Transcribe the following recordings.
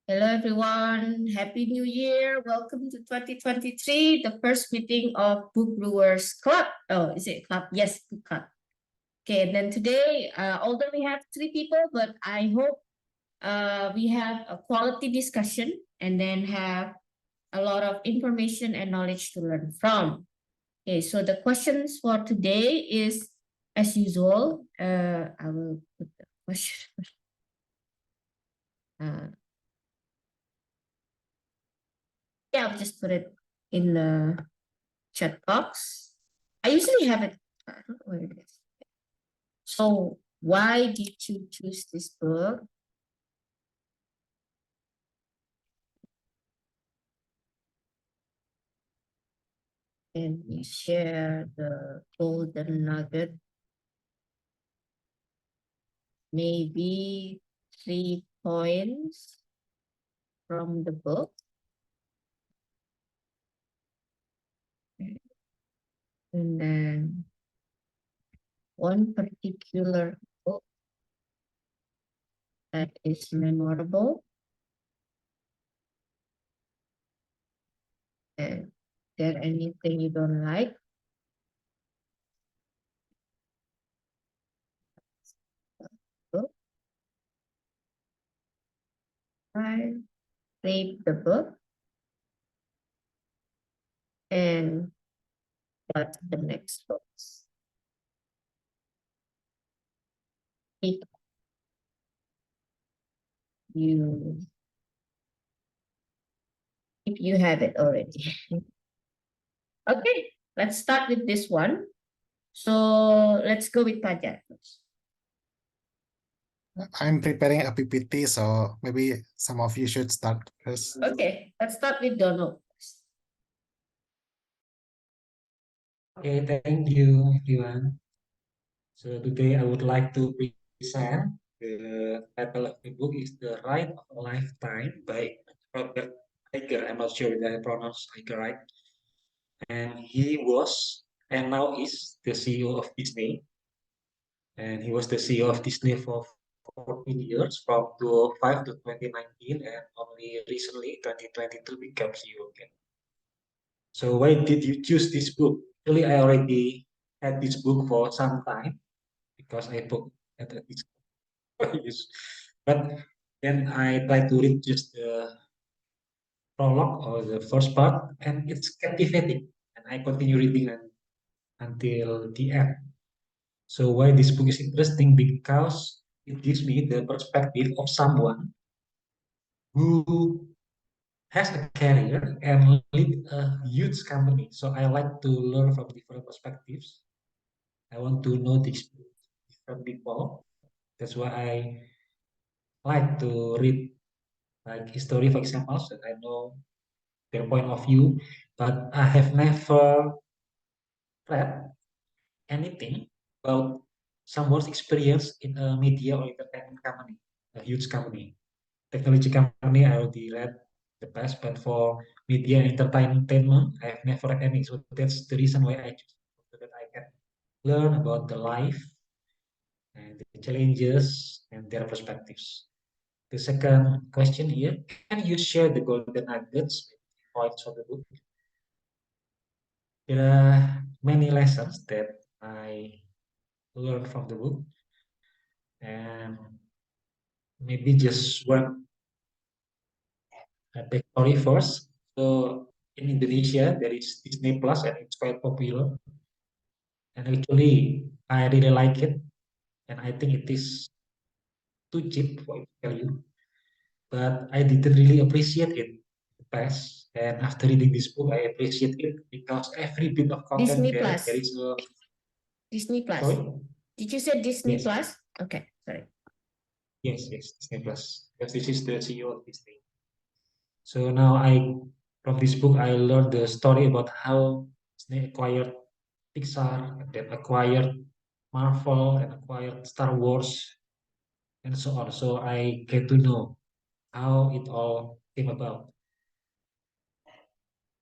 Hello, everyone. Happy New Year. Welcome to 2023, the first meeting of Book Brewers Club. Oh, is it club? Yes, book club. Okay, and then today, although we have three people, but I hope we have a quality discussion and then have a lot of information and knowledge to learn from. Okay, so the questions for today is, as usual, I will put the question. Uh, yeah, I'll just put it in the chat box. I usually have it. I don't know where it is. So, why did you choose this book? And we share the golden nugget. Maybe 3 points from the book. And then one particular book that is memorable. And is there anything you don't like? Book. I read the book and what the next books. If you have it already. Okay, let's start with this one. So let's go with Fajar first. I'm preparing a PPT, so maybe some of you should start first. Okay, let's start with Donald first. Okay, thank you, everyone. So today I would like to present the title of the book is The Ride of a Lifetime by Robert Iger. I'm not sure if I pronounce Iger right. And he was and now is the CEO of Disney. And he was the CEO of Disney for 14 years from 2005 to 2019, and only recently 2022 became CEO again. So why did you choose this book? Actually, I already had this book for some time because I booked at this use. But then I tried to read just the prologue or the first part, and it's captivating. And I continue reading until the end. So why this book is interesting? Because it gives me the perspective of someone who has a career and lead a huge company. So I like to learn from different perspectives. I want to know the experience of different people. That's why I like to read like history, for example, so that I know their point of view. But I have never read anything about someone's experience in a media or entertainment company, a huge company. Technology company, I already read the past, but for media and entertainment, I have never read any. So that's the reason why I choose so that I can learn about the life and the challenges and their perspectives. The second question here, can you share the golden nuggets with points of the book? There are many lessons that I learned from the book, and maybe just one backstory first. So in Indonesia, there is Disney Plus, and it's quite popular. And actually, I really like it, and I think it is too cheap for value. But I didn't really appreciate it in the past. And after reading this book, I appreciate it because every bit of content Disney Plus. there is a Disney Plus. sorry. Did you say Disney Yes. Plus? Okay, sorry. Yes, Disney Plus. Because this is the CEO of Disney. So now from this book, I learned the story about how Disney acquired Pixar, and then acquired Marvel, and acquired Star Wars, and so on. So I get to know how it all came about.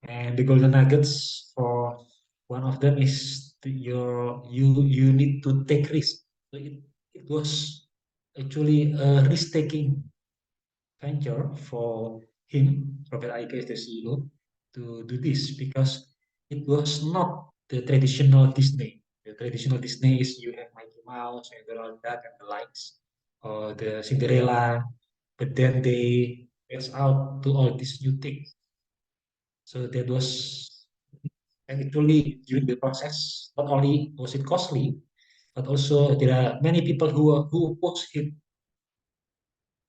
And the golden nuggets for one of them is you need to take risk. So it was actually a risk taking venture for him, Robert Iger, the CEO, to do this because it was not the traditional Disney. The traditional Disney is you have Mickey Mouse and Donald Duck and the likes, or the Cinderella, but then they reach out to all these new things. So that was, and actually during the process, not only was it costly, but also there are many people who oppose it.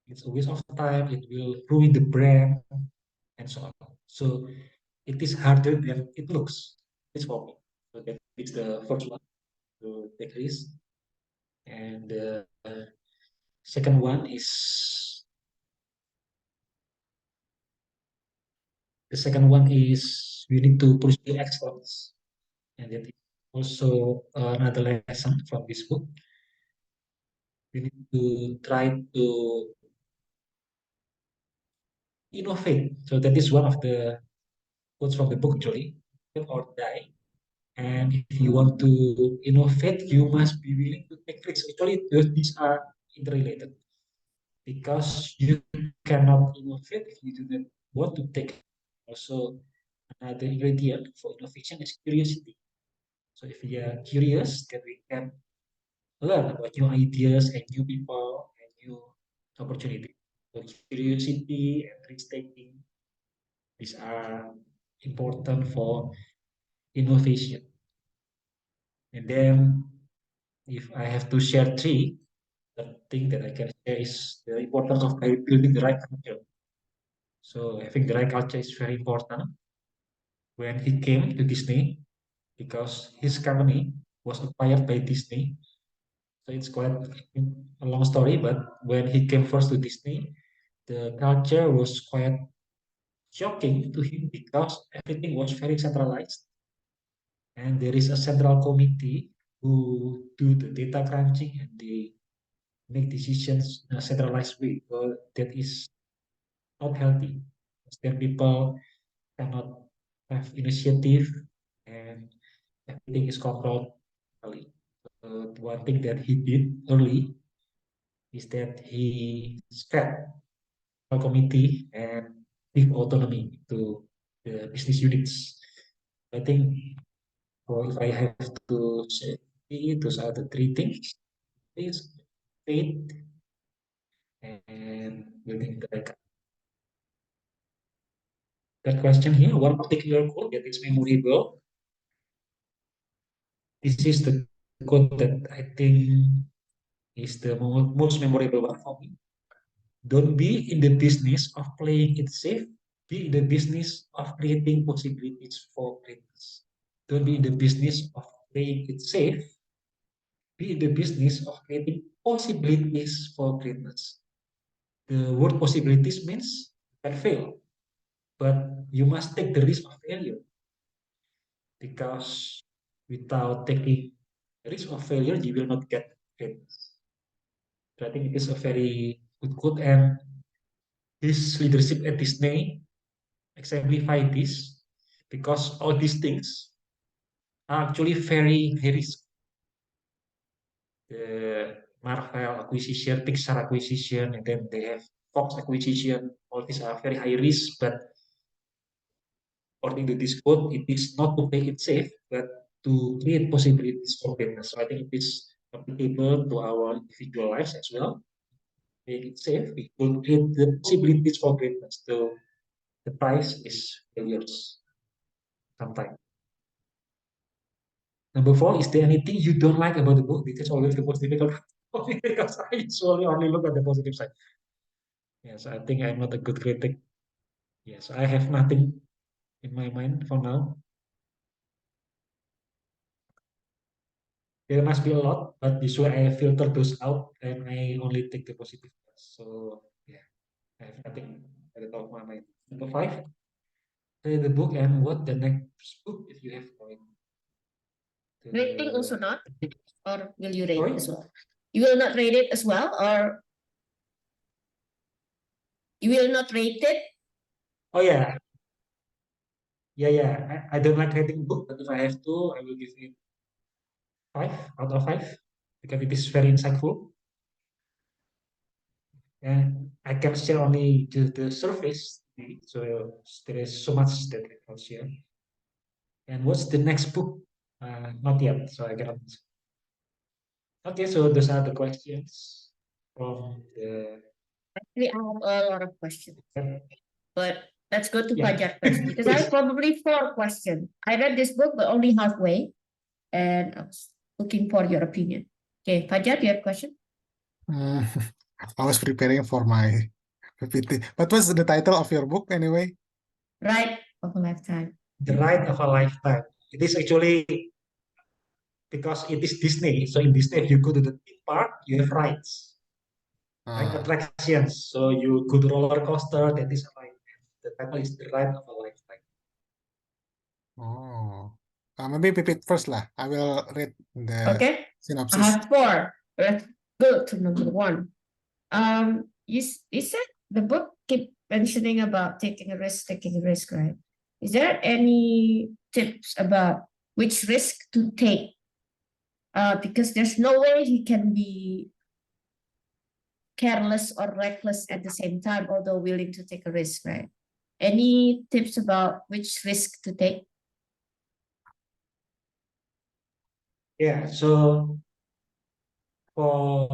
It's a waste of time. It will ruin the brand and so on. So it is harder than it looks. It's for me. So that is the first one to take risk, and the second one is we need to pursue excellence, and that is also another lesson from this book. We need to try to innovate. So that is one of the quotes from the book actually, live or die. And if you want to innovate, you must be willing to take risks. Actually, these are interrelated because you cannot innovate if you do not want to take. Also, another ingredient for innovation is curiosity. So if we are curious, then we can learn about new ideas and new people and new opportunities. So curiosity and risk taking, these are important for innovation. And then if I have to share three, the thing that I can share is the importance of building the right culture. So having the right culture is very important. When he came to Disney, because his company was acquired by Disney, so it's quite a long story. But when he came first to Disney, the culture was quite shocking to him because everything was very centralized, and there is a central committee who do the data crunching and they make decisions in a centralized way. So that is not healthy. Then people cannot have initiative and everything is controlled early. One thing that he did early is that he scrapped a committee and give autonomy to the business units. I think, or if I have to say, those are the three things: is faith and building the record. That question here, one particular quote that is memorable. This is the quote that I think is the most memorable one for me. Don't be in the business of playing it safe. Be in the business of creating possibilities for greatness. Don't be in the business of playing it safe. Be in the business of creating possibilities for greatness. The word possibilities means you can fail, but you must take the risk of failure because without taking the risk of failure, you will not get greatness. So I think it is a very good quote, and his leadership at Disney exemplify this because all these things are actually very high risk. The Marvel acquisition, Pixar acquisition, and then they have Fox acquisition. All these are very high risk, but according to this quote, it is not to play it safe, but to create possibilities for greatness. So I think it is applicable to our individual lives as well. Make it safe, we will create the possibilities for greatness. So the price is failures sometimes. Number four, is there anything you don't like about the book? This is always the most difficult for me because I usually only look at the positive side. Yes, I think I'm not a good critic. Yes, I have nothing in my mind for now. There must be a lot, but usually I filter those out and I only take the positive parts. So yeah, I have nothing at the top of my mind. Number five, read the book and what the next book if you have going. Rating also not, or will you rate Sorry? as well? You will not rate it as well, or you will not rate it? Oh yeah, yeah. I don't like reading book, but if I have to, I will give it 5 out of 5 because it is very insightful. And I can share only the surface, so there is so much that I can share. And what's the next book? Not yet, so I cannot. Okay, so those are the questions from the. Actually, I have a lot of questions, but let's go to Yeah. Fajar first because I have probably 4 questions. I read this book, but only halfway, and I was looking for your opinion. Okay, Fajar, do you have a question? Mm, I was preparing for my PPT. What was the title of your book anyway? Right of a lifetime. The Ride of a Lifetime. It is actually because it is Disney. So in Disney, if you go to the theme park, you have rides, right? Ah, Attractions. So you go to roller coaster, that is a ride. The title is The Ride of a Lifetime. oh. Maybe PPT first lah. I will read the Okay, I synopsis. have 4. Let's go to number 1. You said the book keep mentioning about taking a risk, right? Is there any tips about which risk to take? Because there's no way he can be careless or reckless at the same time, although willing to take a risk, right? Any tips about which risk to take? Yeah, so for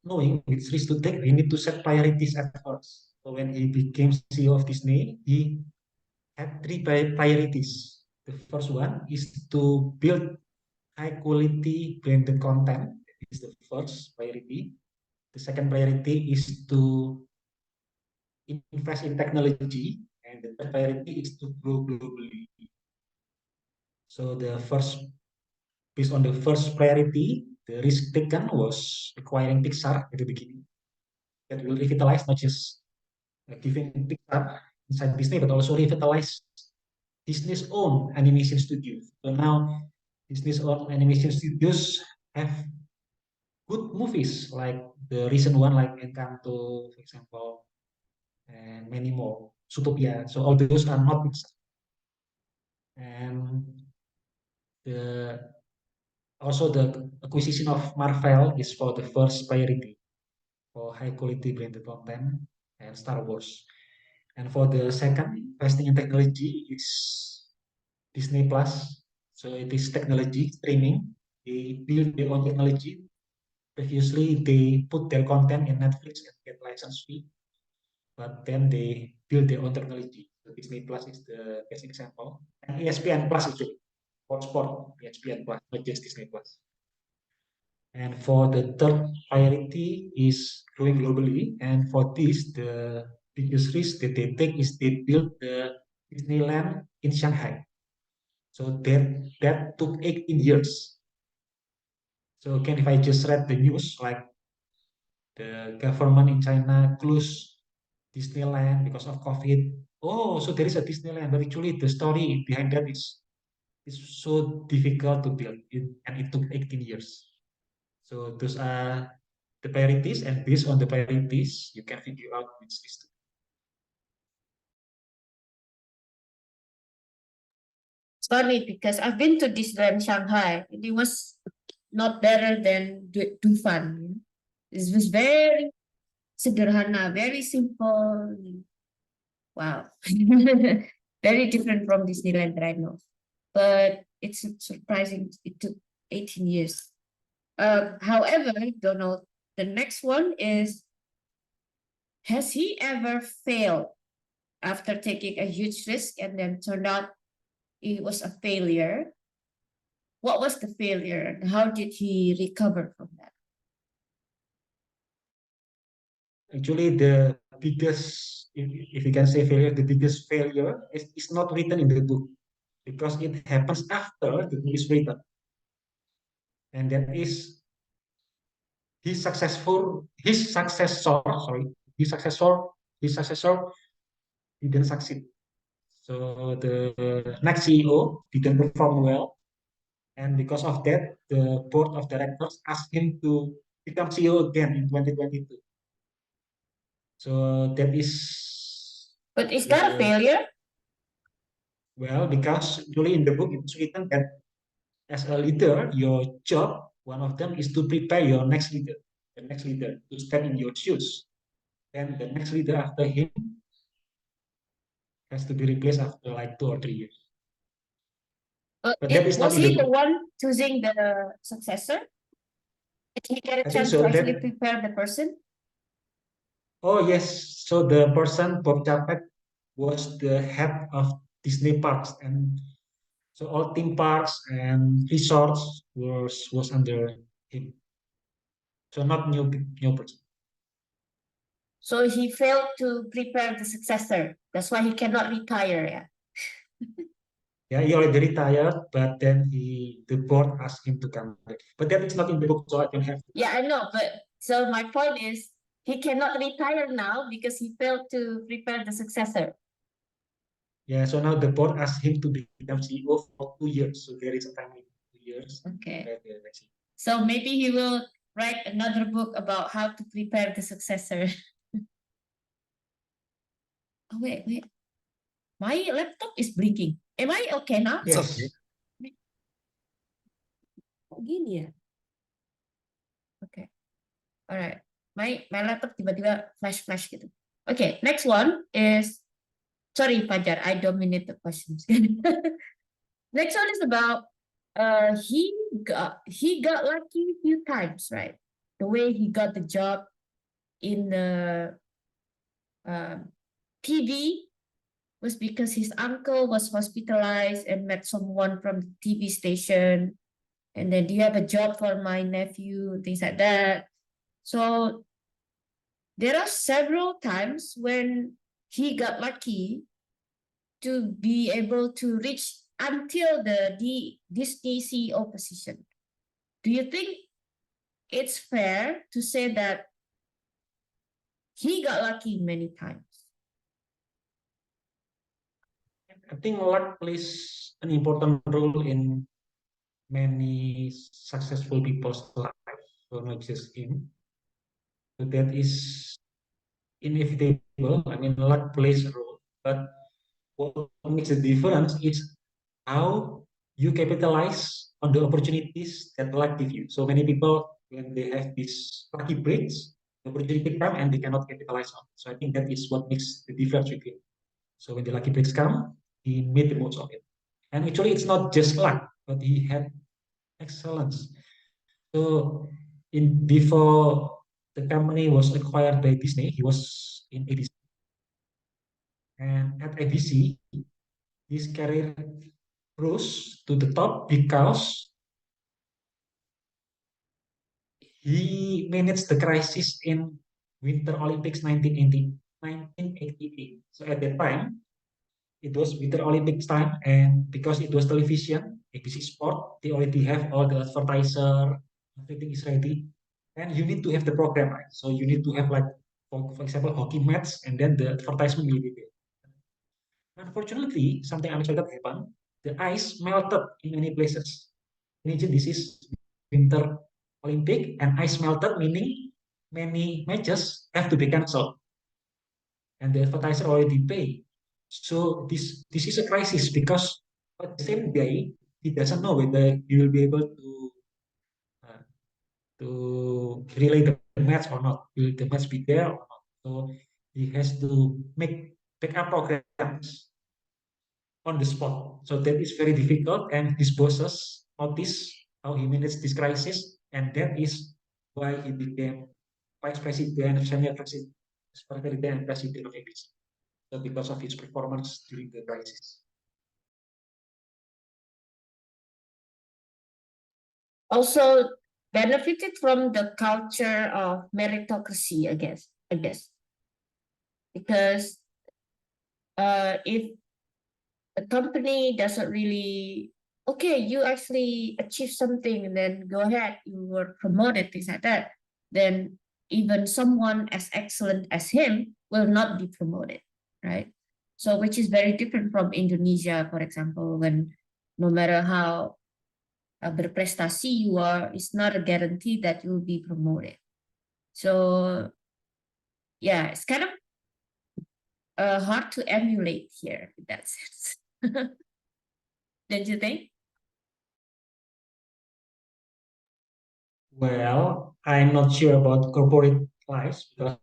knowing which risk to take, we need to set priorities at first. So when he became CEO of Disney, he had 3 priorities. The first one is to build high quality branded content. That is the first priority. The second priority is to invest in technology, and the third priority is to grow globally. So based on the first priority, the risk taken was acquiring Pixar at the beginning. That will revitalize not just giving Pixar inside Disney, but also revitalize Disney's own animation studios. So now Disney's own animation studios have good movies like the recent one like Encanto, for example, and many more. Zootopia. So all those are not Pixar. And the also the acquisition of Marvel is for the first priority for high quality branded content and Star Wars. And for the second, investing in technology is Disney Plus. So it is technology streaming. They build their own technology. Previously, they put their content in Netflix and get license fee, but then they build their own technology. So Disney Plus is the best example, and ESPN Plus actually for sport, ESPN Plus, not just Disney Plus. And for the third priority is growing globally. And for this, the biggest risk that they take is they build the Disneyland in Shanghai. So that took 18 years. So again, if I just read the news, like the government in China closed Disneyland because of COVID. Oh, so there is a Disneyland, but actually the story behind that is so difficult to build, and it took 18 years. So those are the priorities, and based on the priorities, you can figure out which is to. It's funny because I've been to Disneyland Shanghai and it was not better than Dufan. It was very sederhana, very simple. Wow. Very different from Disneyland that I know. But it's surprising it took 18 years. However, Donald, the next one is, has he ever failed after taking a huge risk and then turned out it was a failure? What was the failure and how did he recover from that? Actually, the biggest, if you can say failure, the biggest failure is not written in the book because it happens after the book is written, and that is his successor, sorry, his successor, his successor didn't succeed. So the next CEO didn't perform well, and because of that, the board of directors asked him to become CEO again in 2022. So that is But is that a the failure? well, because usually in the book it's written that as a leader, your job, one of them is to prepare your next leader, the next leader to step in your shoes. then the next leader after him has to be replaced after like 2 or 3 years. But that is not Was in the he the book. one choosing the successor? Did he get a I think chance to so. actually That prepare the person? Oh yes. So the person Bob Chapek was the head of Disney parks, and so all theme parks and resorts was under him. So not new person. So he failed to prepare the successor. That's why he cannot retire. Yeah. Yeah, he already retired, but then the board asked him to come back. But that is not in the book, so I don't have. Yeah, I know. But so my point is, he cannot retire now because he failed to prepare the successor. Yeah, so now the board asked him to become CEO for 2 years. So there is a time limit, 2 years. Okay. Right there, let's see. So maybe he will write another book about how to prepare the successor. Oh, wait. My laptop is blinking. Am I okay now? It's Yes. okay. Kok gini ya? Okay. Alright. My laptop tiba-tiba flash gitu. Okay, next one is, sorry Fajar, I dominate the questions. Next one is about he got lucky a few times, right? The way he got the job in the TV was because his uncle was hospitalized and met someone from the TV station. And then, do you have a job for my nephew? Things like that. So there are several times when he got lucky to be able to reach until the Disney CEO position. Do you think it's fair to say that he got lucky many times? I think luck plays an important role in many successful people's lives, so not just him. So that is inevitable. I mean, luck plays a role, but what makes a difference is how you capitalize on the opportunities that luck give you. So many people, when they have these lucky breaks, the opportunity come and they cannot capitalize on it. So I think that is what makes the difference with him. So when the lucky breaks come, he made the most of it. And actually, it's not just luck, but he had excellence. So in before the company was acquired by Disney, he was in ABC. And at ABC, his career rose to the top because he managed the crisis in Winter Olympics 1988. So at that time, it was Winter Olympics time, and because it was television, ABC Sport, they already have all the advertiser, everything is ready, and you need to have the program, right? So you need to have like, for example, hockey match, and then the advertisement will be there. Unfortunately, something unexpected happened. The ice melted in many places. Imagine this is Winter Olympic, and ice melted, meaning many matches have to be cancelled, and the advertiser already pay. So this is a crisis because at the same day he doesn't know whether he will be able uh, to relay the match or not. Will the match be there or not? So he has to make backup programs on the spot. So that is very difficult, and his bosses notice how he managed this crisis, and that is why he became vice president, senior president, and president of ABC. So because of his performance during the crisis. Also benefited from the culture of meritocracy, I guess. Because if a company doesn't really, okay, you actually achieve something and then go ahead, you were promoted, things like that, then even someone as excellent as him will not be promoted, right? So which is very different from Indonesia, for example, when no matter how berprestasi you are, it's not a guarantee that you'll be promoted. So yeah, it's kind of hard to emulate here in that sense. Don't you think? Well, I'm not sure about corporate lives because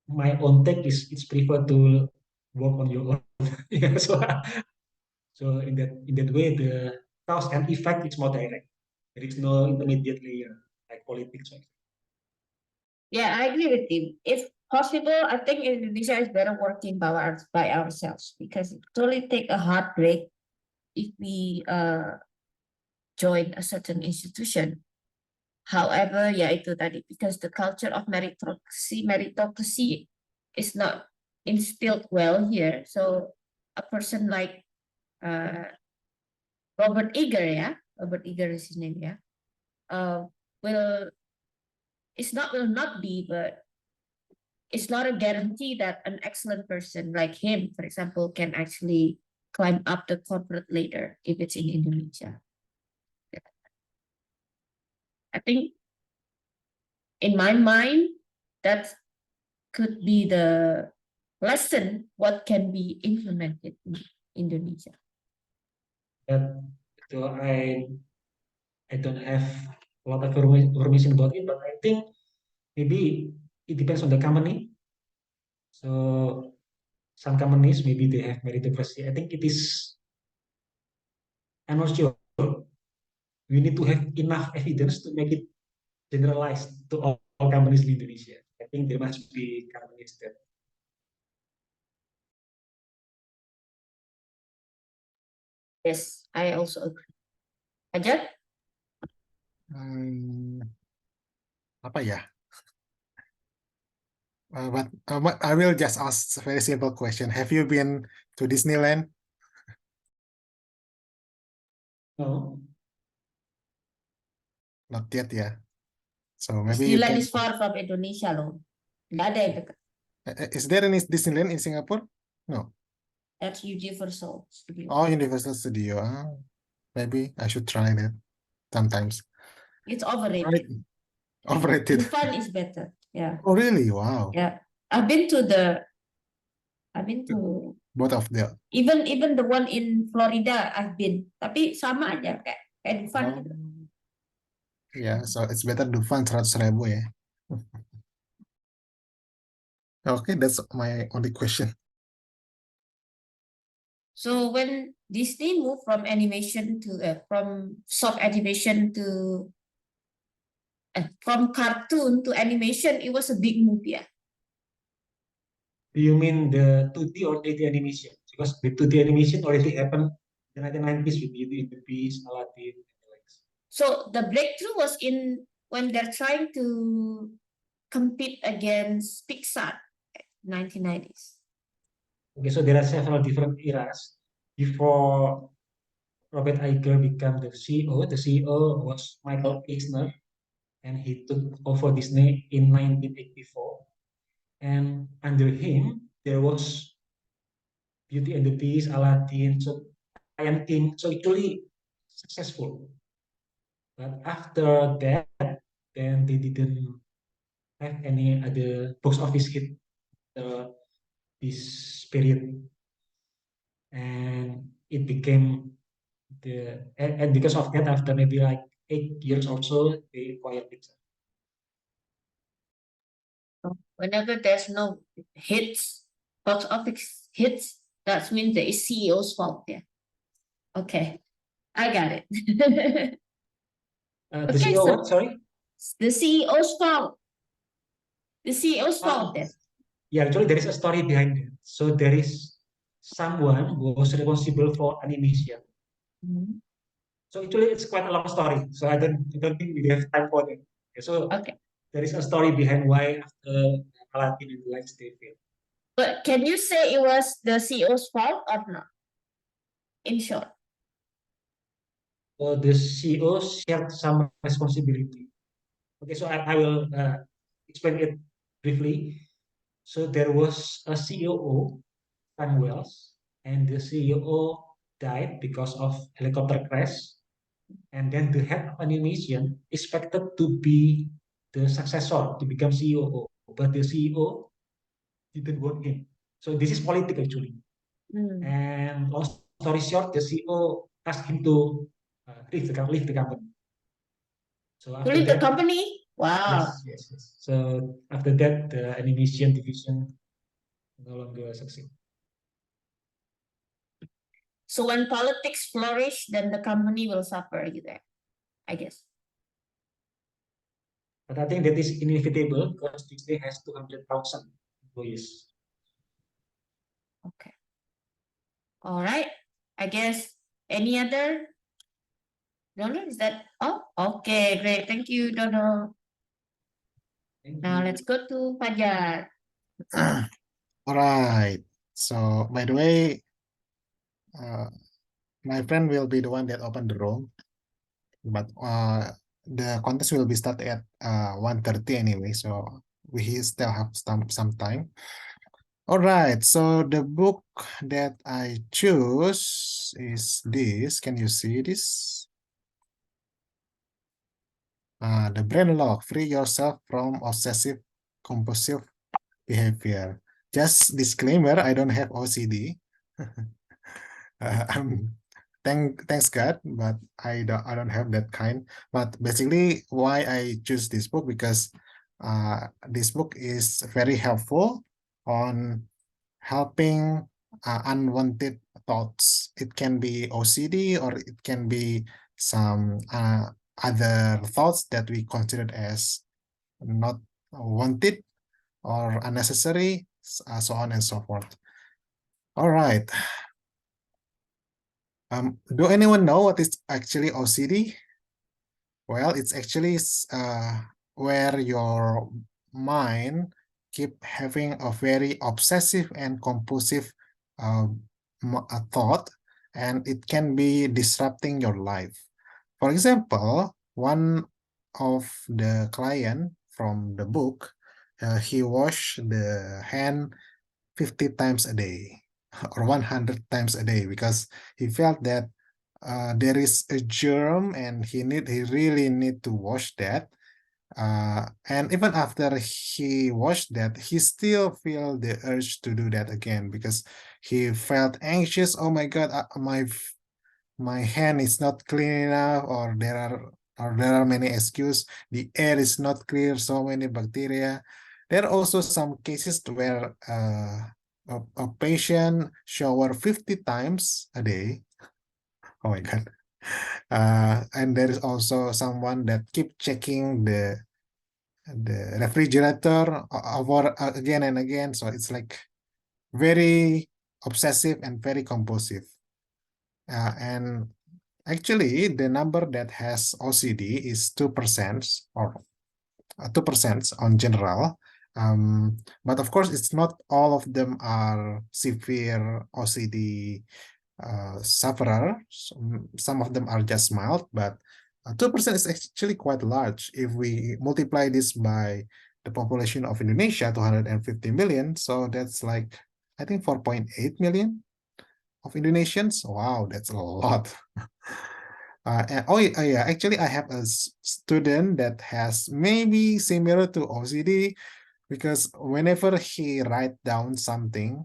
my own take is it's prefer to work on your own. Yeah, so in that way, the cause and effect is more direct. There is no intermediate layer like politics. Yeah, I agree with you. If possible, I think Indonesia is better working by ourselves because it totally take a hard break if we join a certain institution. However, yeah, itu tadi because the culture of meritocracy is not instilled well here. So a person like uh, Robert Eager, yeah, Robert Eager is his name, yeah, will will not be, but it's not a guarantee that an excellent person like him, for example, can actually climb up the corporate ladder if it's in Indonesia. I think in my mind, that could be the lesson what can be implemented in Indonesia. But so I don't have a lot of information about it, but I think maybe it depends on the company. So some companies maybe they have meritocracy. I think it is. I'm not sure. We need to have enough evidence to make it generalized to all companies in Indonesia. I think there must be companies that Yes, I also agree. Ajat? Hmm, apa ya? But I will just ask a very simple question. Have you been to Disneyland? no. Not yet, yeah. So maybe you Disneyland can. is far from Indonesia loh. Nggak ada yang dekat. Is there any Disneyland in Singapore? No. That's Universal Studio. Oh, Universal Studio. Maybe I should try that sometimes. It's Right. overrated. Overrated. Dufan is better. Yeah. Oh, really? Wow. Yeah. I've been to Both of them. even the one in Florida I've been. Tapi sama aja kayak Dufan Oh, gitu. yeah. So it's better Dufan 100.000 ya. Okay, that's my only question. So when Disney moved from animation to from soft animation to from cartoon to animation, it was a big move, yeah. Do you mean the 2D or 3D animation? Because the 2D animation already happened in the 1990s with Beauty and the Beast, Aladdin, and the likes. So the breakthrough was in when they're trying to compete against Pixar, 1990s. Okay, so there are several different eras. Before Robert Iger became the CEO, the CEO was Michael Eisner, and he took over Disney in 1984. And under him, there was Beauty and the Beast, Aladdin, so Lion King, so actually successful. But after that, then they didn't have any other box office hit this period, and it became and because of that, after maybe like 8 years or so, they acquired Pixar. Whenever there's no hits, box office hits, that means that it's CEO's fault. Yeah. Okay, I got it. The Okay, CEO, so what? Sorry. the CEO's fault. The CEO's fault then. Yeah, actually there is a story behind it. So there is someone who was responsible for animation. Mhm. So actually it's quite a long story. So I don't think we have time for that. Okay, so Okay, there is a story behind why after Aladdin and the likes they failed. but can you say it was the CEO's fault or not? In short. The CEO shared some responsibility. Okay, so I will explain it briefly. So there was a COO, Stan Wells, and the CEO died because of helicopter crash. And then the head of animation expected to be the successor to become CEO, but the CEO didn't want him. So this is political actually. And long story short, the CEO asked him to leave the company. So To after leave the that, company? Wow. Yes. So after that, the animation division no longer succeed. So when politics flourish, then the company will suffer there, I guess. But I think that is inevitable because Disney has 200,000 employees. Okay. All right. I guess any other? Dono, is that all? Okay, great. Thank you, Dono. Thank Now you. let's go to Fajar. All right. So, by the way, my friend will be the one that opened the room, but the contest will be start at 1:30 anyway, so we still have some time. All right, so the book that I choose is this. Can you see this? The Brain Lock, Free Yourself from Obsessive Compulsive Behavior. Just disclaimer, I don't have OCD. Thanks God, but I don't have that kind. But basically, why I choose this book, because this book is very helpful on helping unwanted thoughts. It can be OCD, or it can be some other thoughts that we consider as not wanted or unnecessary, so on and so forth. All right. Do anyone know what is actually OCD? Well, it's actually where your mind keep having a very obsessive and compulsive thought, and it can be disrupting your life. For example, one of the client from the book, he washed the hand 50 times a day or 100 times a day because he felt that there is a germ and he really need to wash that. And even after he washed that, he still feel the urge to do that again because he felt anxious. Oh my God, my hand is not clean enough, or there are many excuses. The air is not clear, so many bacteria. There are also some cases where a patient shower 50 times a day. Oh my God. And there is also someone that keep checking the refrigerator over again and again. So it's like very obsessive and very compulsive. And actually, the number that has OCD is 2%, or 2% on general. But of course, it's not all of them are severe OCD sufferer. Some of them are just mild, but 2% is actually quite large. If we multiply this by the population of Indonesia, 250 million, so that's like, I think 4.8 million of Indonesians. Wow, that's a lot. Yeah, actually, I have a student that has maybe similar to OCD, because whenever he write down something,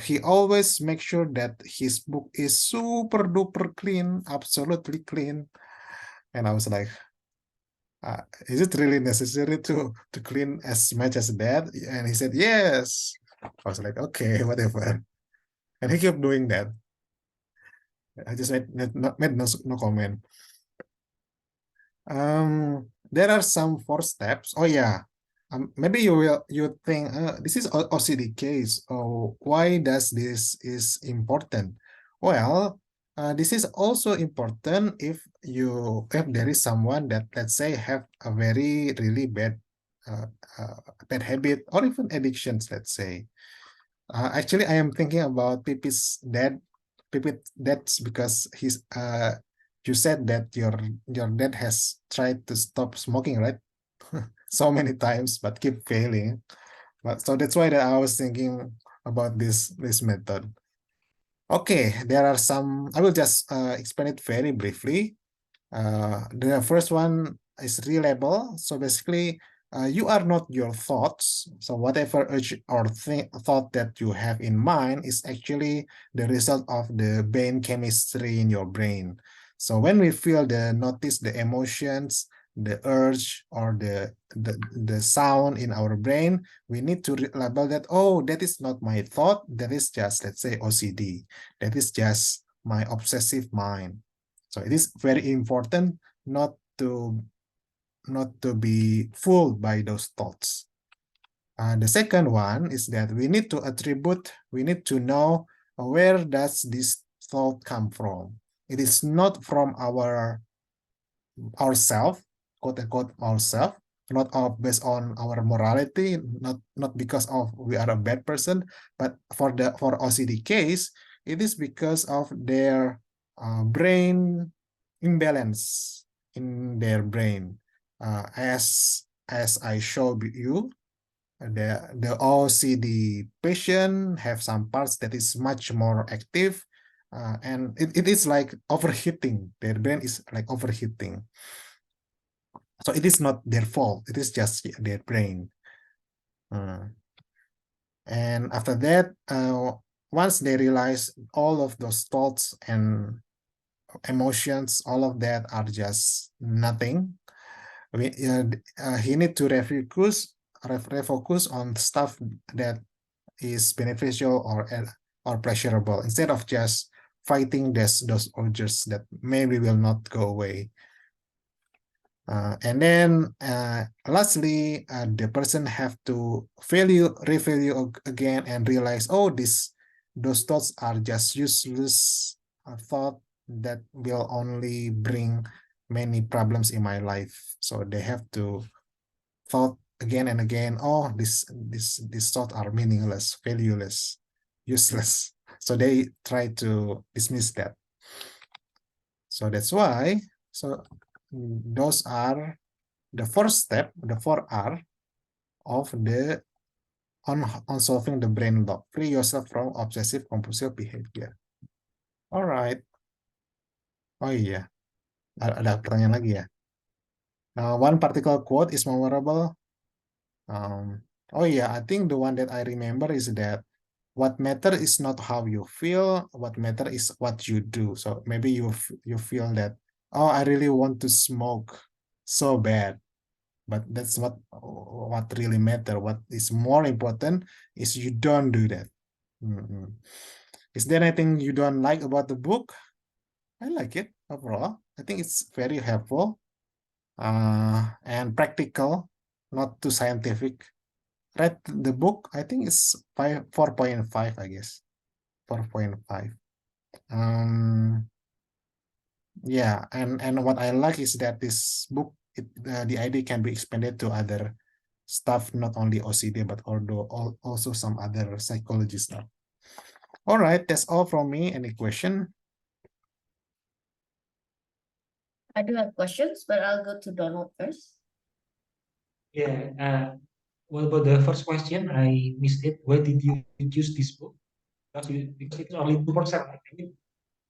he always make sure that his book is super duper clean, absolutely clean. And I was like, is it really necessary to clean as much as that? And he said, yes. I was like, okay, whatever. And he kept doing that. I just made no comment. There are some 4 steps. Oh yeah. Maybe you think this is OCD case. Oh, why does this is important? Well, this is also important if there is someone that, let's say, have a very really bad habit or even addictions, let's say. Actually, I am thinking about Pipi's dad. That's because you said that your dad has tried to stop smoking, right? So many times, but keep failing. But so that's why that I was thinking about this method. Okay, there are some. I will just explain it very briefly. The first one is relabel. So basically, you are not your thoughts. So whatever urge or thought that you have in mind is actually the result of the brain chemistry in your brain. So when we notice the emotions, the urge or the sound in our brain, we need to label that, oh, that is not my thought, that is just, let's say, OCD, that is just my obsessive mind. So it is very important not to be fooled by those thoughts. The second one is that we need to know where does this thought come from. It is not from ourself, quote unquote ourself, not based on our morality, not because of we are a bad person, but for OCD case, it is because of their brain imbalance in their brain. As I showed you, the OCD patient have some parts that is much more active, and it is like overheating. Their brain is like overheating. So it is not their fault. It is just their brain. And after that, once they realize all of those thoughts and emotions, all of that are just nothing, he need to refocus on stuff that is beneficial or pleasurable, instead of just fighting those urges that maybe will not go away. And then lastly, the person have to revalue again and realize, oh, those thoughts are just useless thought that will only bring many problems in my life. So they have to thought again and again, oh, these thoughts are meaningless, valueless, useless. So they try to dismiss that. So that's why, those are the first step, the 4R of the on solving the brain lock. Free yourself from obsessive compulsive behavior. Alright. Oh iya, ada pertanyaan lagi ya. One particular quote is memorable. Oh yeah, I think the one that I remember is that what matter is not how you feel, what matter is what you do. So maybe you feel that, oh, I really want to smoke so bad, but that's what really matter. What is more important is you don't do that. Is there anything you don't like about the book? I like it overall. I think it's very helpful and practical, not too scientific. Read the book, I think it's 4.5, I guess. 4.5. Yeah, and what I like is that this book, the idea can be expanded to other stuff, not only OCD, but also some other psychology stuff. All right, that's all from me. Any question? I do have questions, but I'll go to Donald first. Yeah. What about the first question? I missed it. Why did you choose this book? Because it's only 2%. Right? I mean,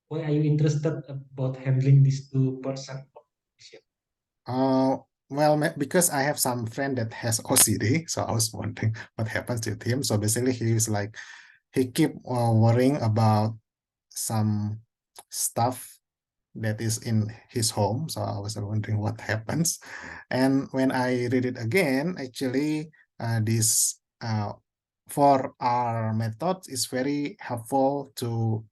why are you interested about handling this 2%? Well, because I have some friend that has OCD, so I was wondering what happens with him. So basically, he keep worrying about some stuff that is in his home. So I was wondering what happens. And when I read it again, actually, this 4R method is very helpful to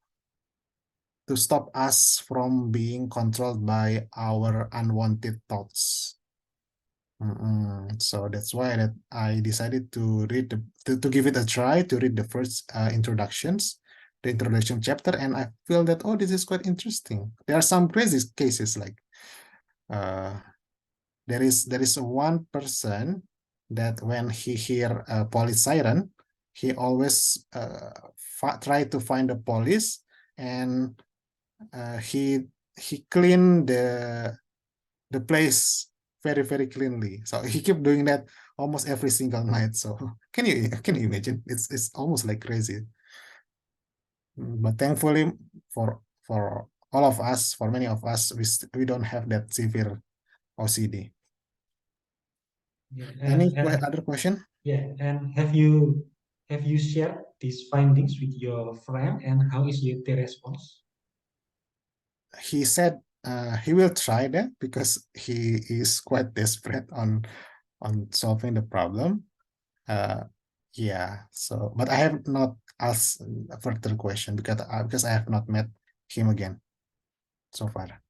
stop us from being controlled by our unwanted thoughts. So that's why that I decided to read to give it a try, to read the first the introduction chapter, and I feel that, oh, this is quite interesting. There are some crazy cases, like there is one person that when he hear a police siren, he always try to find the police, and he clean the place very cleanly. So he kept doing that almost every single night. So can you imagine? It's almost like crazy. But thankfully for all of us, for many of us, we don't have that severe OCD. Yeah, Any other question? Yeah, and have you shared these findings with your friend, and how is their response? He said he will try that because he is quite desperate on solving the problem. Yeah, so but I have not asked a further question because I have not met him again so far.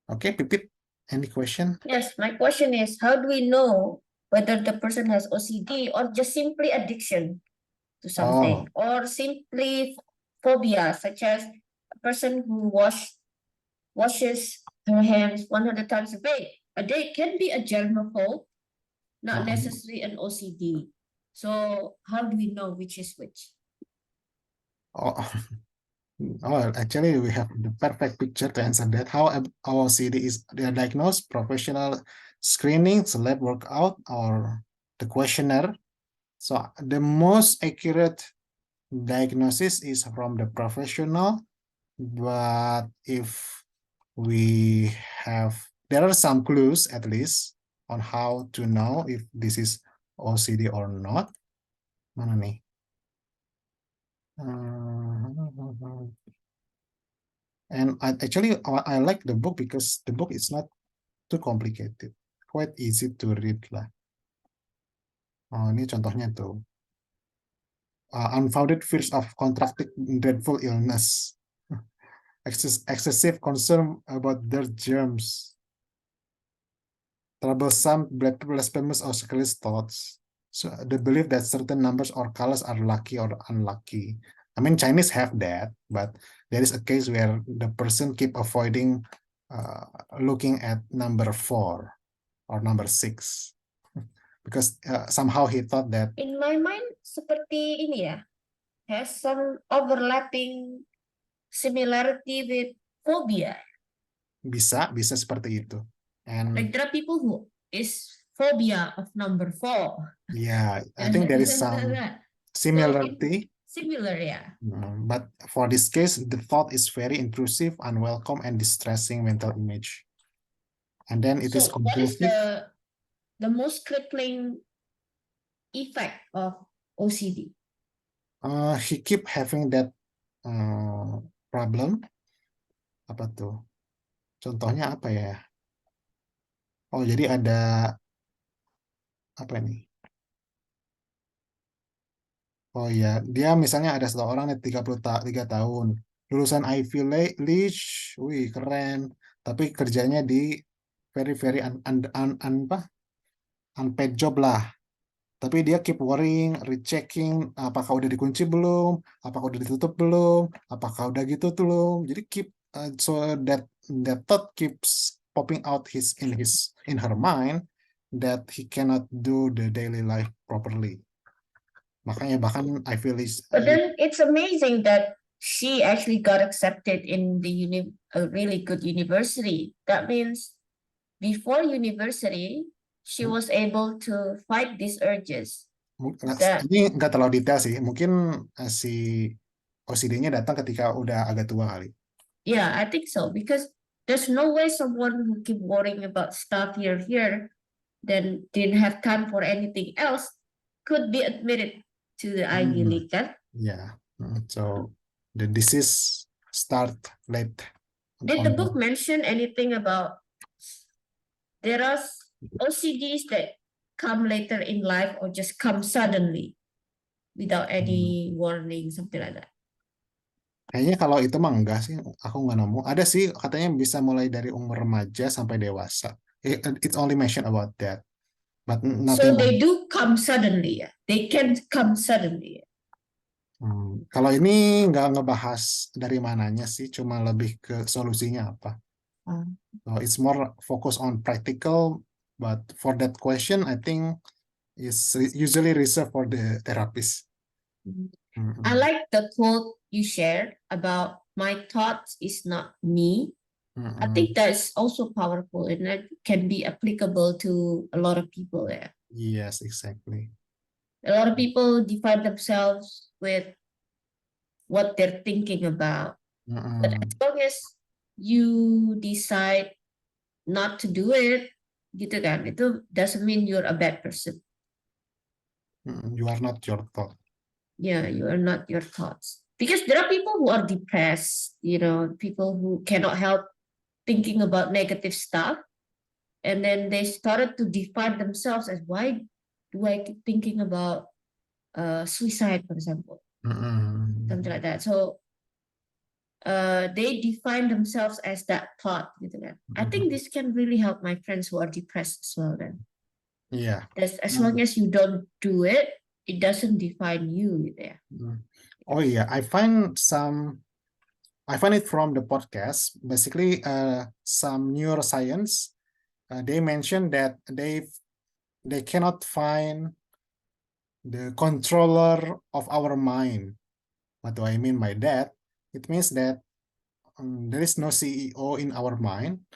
Okay, Pipit, any question? Yes, my question is, how do we know whether the person has OCD or just simply addiction to something, or simply phobia, such as a person who washes her hands 100 times a day can be a germaphobe, not necessarily an OCD. So how do we know which is which? Oh, oh, actually, we have the perfect picture to answer that. How our OCD is diagnosed, professional screening, lab workout, or the questionnaire. So the most accurate diagnosis is from the professional, but if we have, there are some clues at least on how to know if this is OCD or not. Mana nih? And I like the book because the book is not too complicated, quite easy to read lah. Oh, ini contohnya tuh. Unfounded fears of contracting dreadful illness. Excessive concern about their germs. Troublesome, blasphemous, or scandalous thoughts. So the belief that certain numbers or colors are lucky or unlucky. I mean, Chinese have that, but there is a case where the person keep avoiding looking at number 4 or number 6 because somehow he thought that In my mind, seperti ini ya, has some overlapping similarity with phobia. bisa seperti itu. And Like there are people who is phobia of number 4. yeah, I think there is some similarity. Similar, yeah. But for this case, the thought is very intrusive, unwelcome, and distressing mental image. And then it is So what is compulsive. the most crippling effect of OCD? He keep having that problem. Apa tuh? Contohnya apa ya? Oh, jadi ada apa nih? Oh ya, dia misalnya ada seorang nih 33 tahun, lulusan Ivy League, wih keren, tapi kerjanya di very unpaid job lah. Tapi dia keep worrying, rechecking, apakah udah dikunci belum, apakah udah ditutup belum, apakah udah gitu belum. Jadi so that thought keeps popping out in her mind that he cannot do the daily life properly. Makanya bahkan I feel But then it's amazing that she actually got accepted in a really good university. That means before university, she was able to fight these urges. ini nggak terlalu detail sih. Mungkin si OCD-nya datang ketika udah agak tua kali. Yeah, I think so, because there's no way someone who keep worrying about stuff here, then didn't have time for anything else could be admitted to the Ivy League, kan? Yeah. So the disease start late. Did the book mention anything about there are OCDs that come later in life or just come suddenly without any warning, something like that? Kayaknya kalau itu mah enggak sih, aku nggak nemu. Ada sih katanya bisa mulai dari umur remaja sampai dewasa. It's only mention about that, but So nothing. they do come suddenly, yeah. They can come suddenly. Kalau ini nggak ngebahas dari mananya sih, cuma lebih ke solusinya apa. So it's more focus on practical, but for that question, I think it's usually reserved for the therapist. I like the quote you shared about my thoughts is not me. I think that's also powerful and that can be applicable to a lot of people there. Yes, exactly. A lot of people define themselves with what they're thinking about. But as long as you decide not to do it, gitu kan, itu doesn't mean you're a bad person. You are not your thought. Yeah, you are not your thoughts. because there are people who are depressed, people who cannot help thinking about negative stuff. And then they started to define themselves as, why do I keep thinking about suicide, for example, something like that. So they define themselves as that thought. I think this can really help my friends who are depressed as well. Then, Yeah. as long as you don't do it, it doesn't define you. Yeah. Oh yeah, I find it from the podcast. Basically, some neuroscience. They mentioned that they cannot find the controller of our mind. What do I mean by that? It means that there is no CEO in our mind,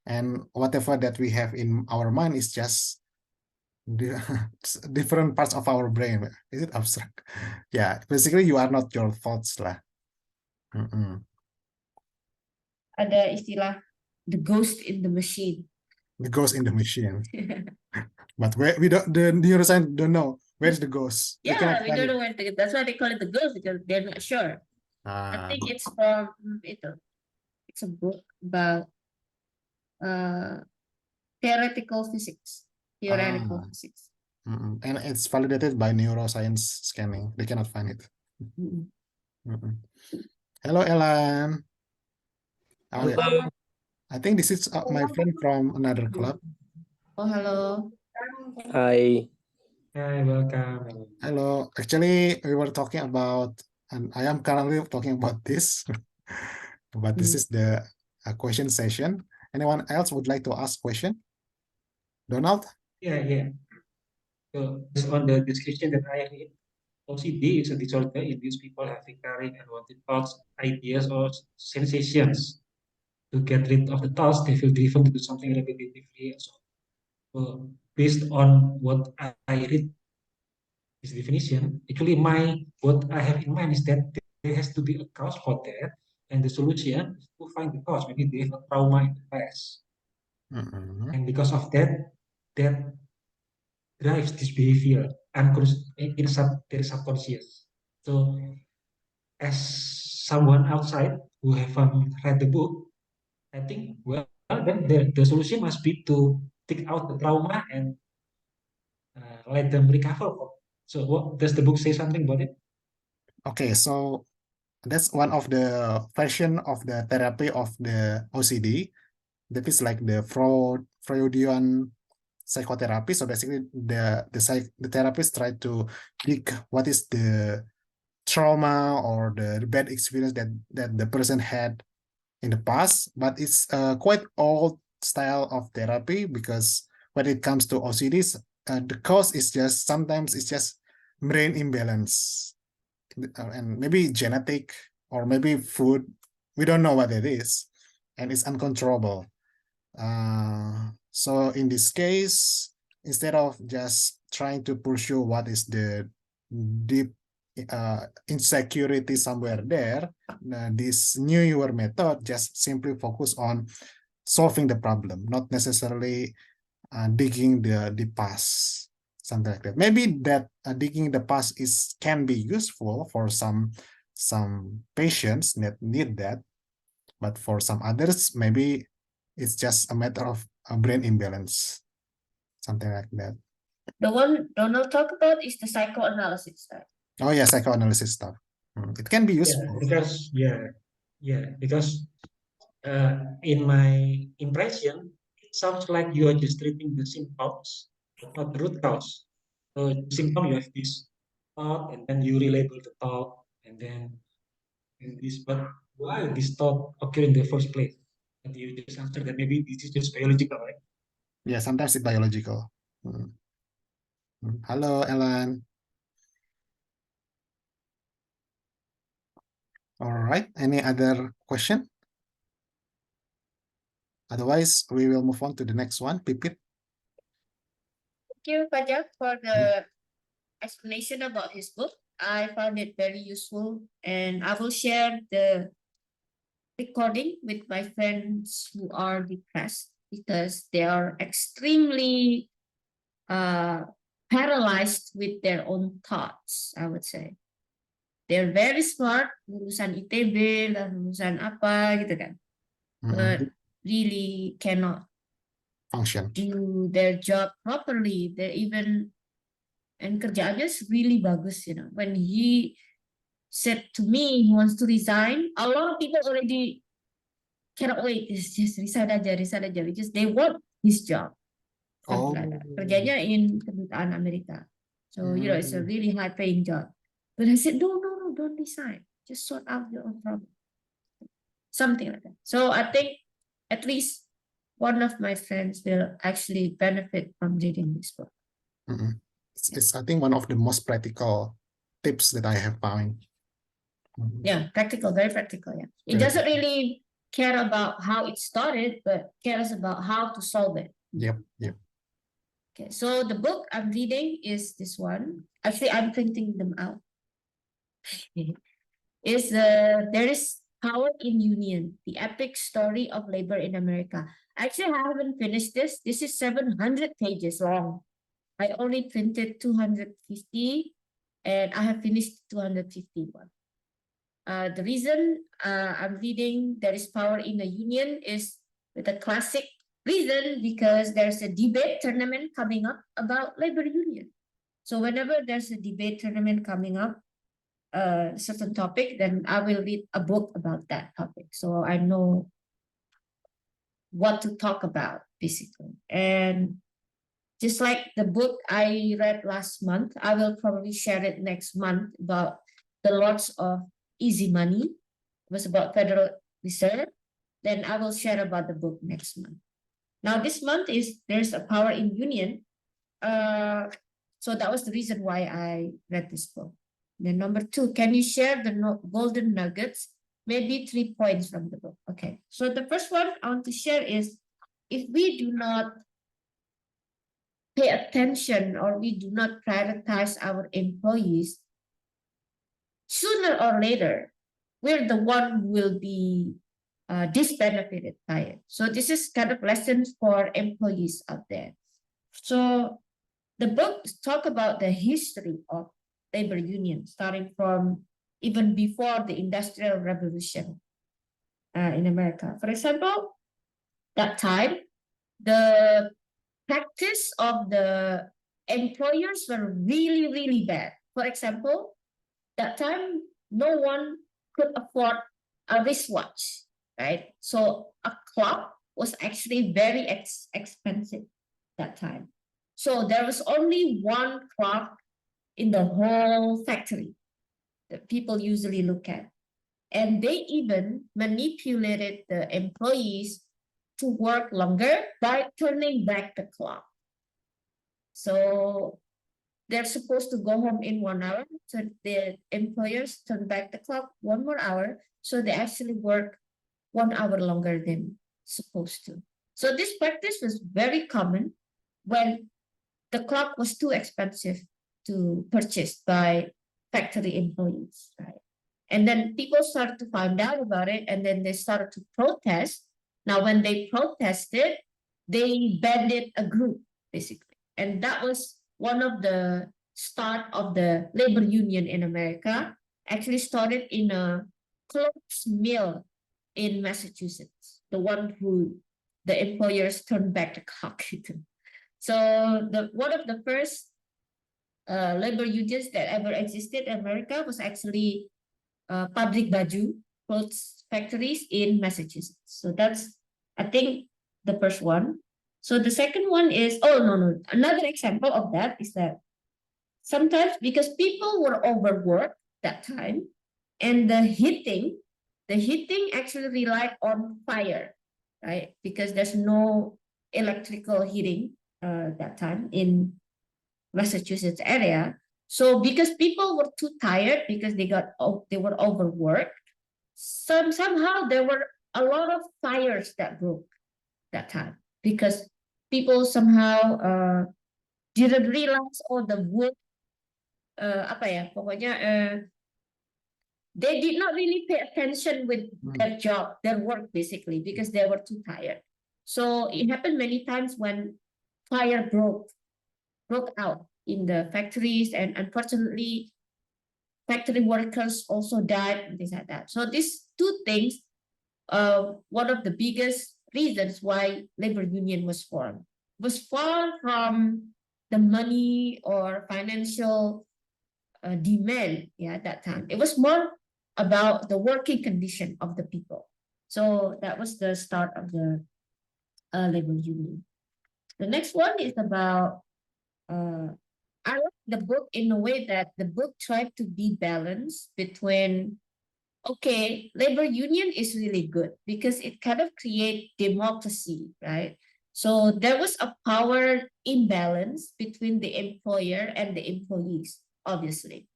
and whatever that we have in our mind is just the different parts of our brain. Is it abstract? Yeah, basically you are not your thoughts lah. Ada istilah the ghost in the machine. The ghost in the machine. But we don't, the neuroscience don't know where's the ghost. They Yeah, cannot we find don't it. know where that's why they call it the ghost, because they're not sure. I think it's from it's a book about theoretical physics. Theoretical physics. And it's validated by neuroscience scanning. They cannot find it. Hello, Ellen. Oh, yeah. Hello. I think this is my friend from another club. Oh, hello. Hi. Hi, welcome. Hello. Actually, we were talking about, and I am currently talking about this, but this is the question session. Anyone else would like to ask question? Donald? Yeah. So based on the description that I read, OCD is a disorder in which people have recurring unwanted thoughts, ideas, or sensations. To get rid of the thoughts, they feel driven to do something repetitively. So based on what I read, this definition, actually what I have in mind is that there has to be a cause for that, and the solution is to find the cause. Maybe they have a trauma in the past, and because of that, that drives this behavior in their subconscious. So, as someone outside who haven't read the book, I think, well, then the solution must be to take out the trauma and let them recover. So, what does the book say something about it? Okay, so that's one of the version of the therapy of the OCD. That is like the Freudian psychotherapy. So basically, the therapist try to dig what is the trauma or the bad experience that the person had in the past. But it's quite old style of therapy, because when it comes to OCDs, the cause is just sometimes it's just brain imbalance, and maybe genetic or maybe food. We don't know what it is, and it's uncontrollable. So in this case, instead of just trying to pursue what is the deep insecurity somewhere there, this new your method just simply focus on solving the problem, not necessarily digging the past, something like that. Maybe that digging the past can be useful for some patients that need that, but for some others, maybe it's just a matter of a brain imbalance, something like that. The one Donald talked about is the psychoanalysis, right? Oh yeah, psychoanalysis stuff. It can be Yeah, useful. because in my impression, it sounds like you are just treating the symptoms, but not the root cause. So the symptom, you have this thought, and then you relabel the thought, and then this. But why this thought occur in the first place? And you just answer that maybe this is just biological, right? Yeah, sometimes it's biological. Hello, Ellen. All right. Any other question? Otherwise, we will move on to the next one. Pipit. Thank you, Pajak, for the explanation about his book. I found it very useful, and I will share the recording with my friends who are depressed, because they are extremely paralyzed with their own thoughts, I would say. they're very smart, lulusan ITB lah, lulusan apa gitu kan, but really cannot Function. do their job properly. They even, and kerjaannya really bagus, you know. When he said to me he wants to resign, a lot of people already cannot wait. It's just resign aja, because they want his job. Something like that. Kerjanya in kedutaan Amerika. So, you know, it's a really high paying job. But I said, no, don't resign. Just sort out your own problem. Something like that. So I think at least one of my friends will actually benefit from reading this book. It's I think one of the most practical tips that I have found. Yeah, practical, very practical. Yeah, it doesn't really care about how it started, but cares about how to solve it. Yep. Okay, so the book I'm reading is this one. Actually, I'm printing them out. There is Power in Union, the epic story of labor in America. Actually, I haven't finished this. This is 700 pages long. I only printed 250 and I have finished 251. The reason I'm reading There is Power in the Union is with a classic reason, because there's a debate tournament coming up about labor union. So whenever there's a debate tournament coming up, a certain topic, then I will read a book about that topic. So I know what to talk about, basically. And just like the book I read last month, I will probably share it next month about the Lords of Easy Money. It was about Federal Reserve. Then I will share about the book next month. Now this month is There's a Power in Union. So that was the reason why I read this book. Then number 2, can you share the golden nuggets? Maybe 3 points from the book. Okay, so the first one I want to share is, if we do not pay attention or we do not prioritize our employees, sooner or later, we're the one who will be disbenefited by it. So this is kind of lessons for employees out there. So the book talk about the history of labor unions, starting from even before the Industrial Revolution in America. For example, that time, the practice of the employers were really, really bad. For example, that time, no one could afford a wristwatch, right? So a clock was actually very expensive that time. So there was only one clock in the whole factory that people usually look at. And they even manipulated the employees to work longer by turning back the clock. So they're supposed to go home in 1 hour. So the employers turn back the clock 1 more hour. So they actually work 1 hour longer than supposed to. So this practice was very common when the clock was too expensive to purchase by factory employees, right? And then people started to find out about it, and then they started to protest. Now, when they protested, they banded a group, basically. And that was one of the start of the labor union in America. Actually started in a clothes mill in Massachusetts, the one who the employers turned back the clock to. So one of the first labor unions that ever existed in America was actually pabrik baju, clothes factories in Massachusetts. So that's, I think, the first one. So the second one is, another example of that is that sometimes, because people were overworked that time, and the heating actually relied on fire, right? Because there's no electrical heating that time in Massachusetts area. So because people were too tired, because they were overworked, somehow there were a lot of fires that broke that time, because people somehow didn't realize the wood, they did not really pay attention with their job, their work, basically, because they were too tired. So it happened many times when fire broke out in the factories, and unfortunately factory workers also died, and things like that. So these two things, one of the biggest reasons why labor union was formed was far from the money or financial demand. Yeah, at that time it was more about the working condition of the people. So that was the start of the labor union. The next one is about I like the book in a way that the book tried to be balanced between, okay, labor union is really good because it kind of create democracy, right? So there was a power imbalance between the employer and the employees, obviously.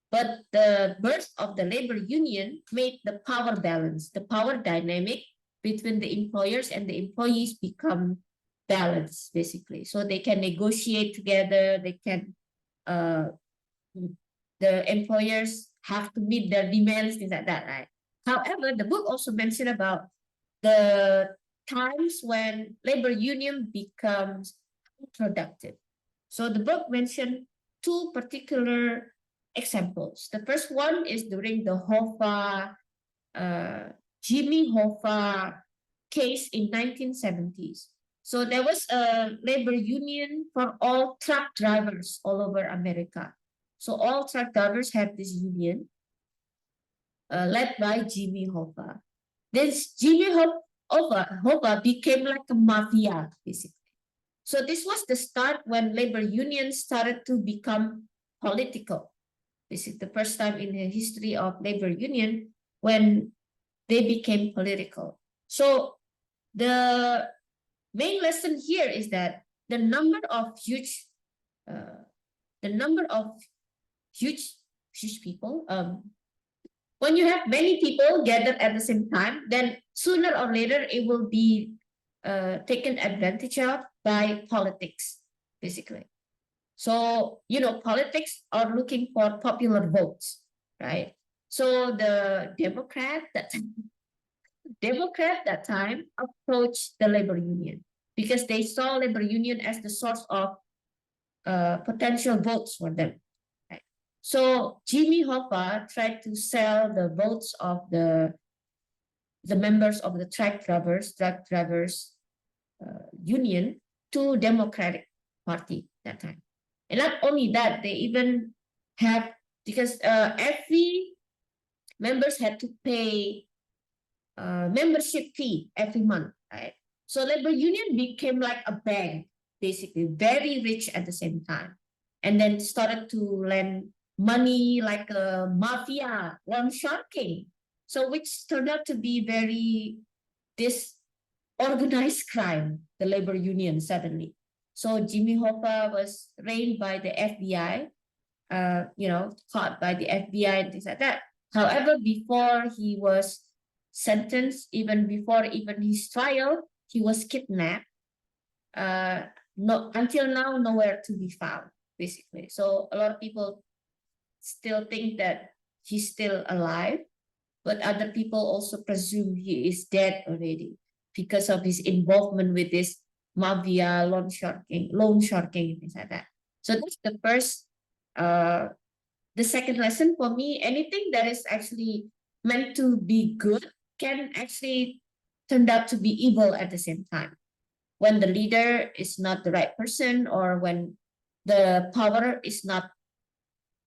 But the birth of the labor union made the power balance, the power dynamic between the employers and the employees become balanced, basically. So they can negotiate together, they can uh, the employers have to meet their demands, things like that, right? However, the book also mentioned about the times when labor union becomes productive. So the book mentioned two particular examples. The first one is during the Hoffa, Jimmy Hoffa case in 1970s. So there was a labor union for all truck drivers all over America. So all truck drivers had this union led by Jimmy Hoffa. This Hoffa became like a mafia, basically. So this was the start when labor unions started to become political. This is the first time in the history of labor union when they became political. So the main lesson here is that the number of huge people, when you have many people gathered at the same time, then sooner or later it will be taken advantage of by politics, basically. So, politics are looking for popular votes, right? So the Democrat that time approached the labor union because they saw labor union as the source of potential votes for them. Right? So Jimmy Hoffa tried to sell the votes of the members of the truck drivers union to Democratic Party that time. And not only that, they even have, because every members had to pay membership fee every month, right? So labor union became like a bank, basically, very rich at the same time. And then started to lend money like a mafia, loan sharking. So which turned out to be very disorganized crime, the labor union suddenly. So Jimmy Hoffa was arraigned by the FBI, caught by the FBI and things like that. However, before he was sentenced, even before even his trial, he was kidnapped. Until now, nowhere to be found, basically. So a lot of people still think that he's still alive, but other people also presume he is dead already because of his involvement with this mafia, loan sharking, things like that. So that's the first. The second lesson for me, anything that is actually meant to be good can actually turn out to be evil at the same time. When the leader is not the right person, or when the power is not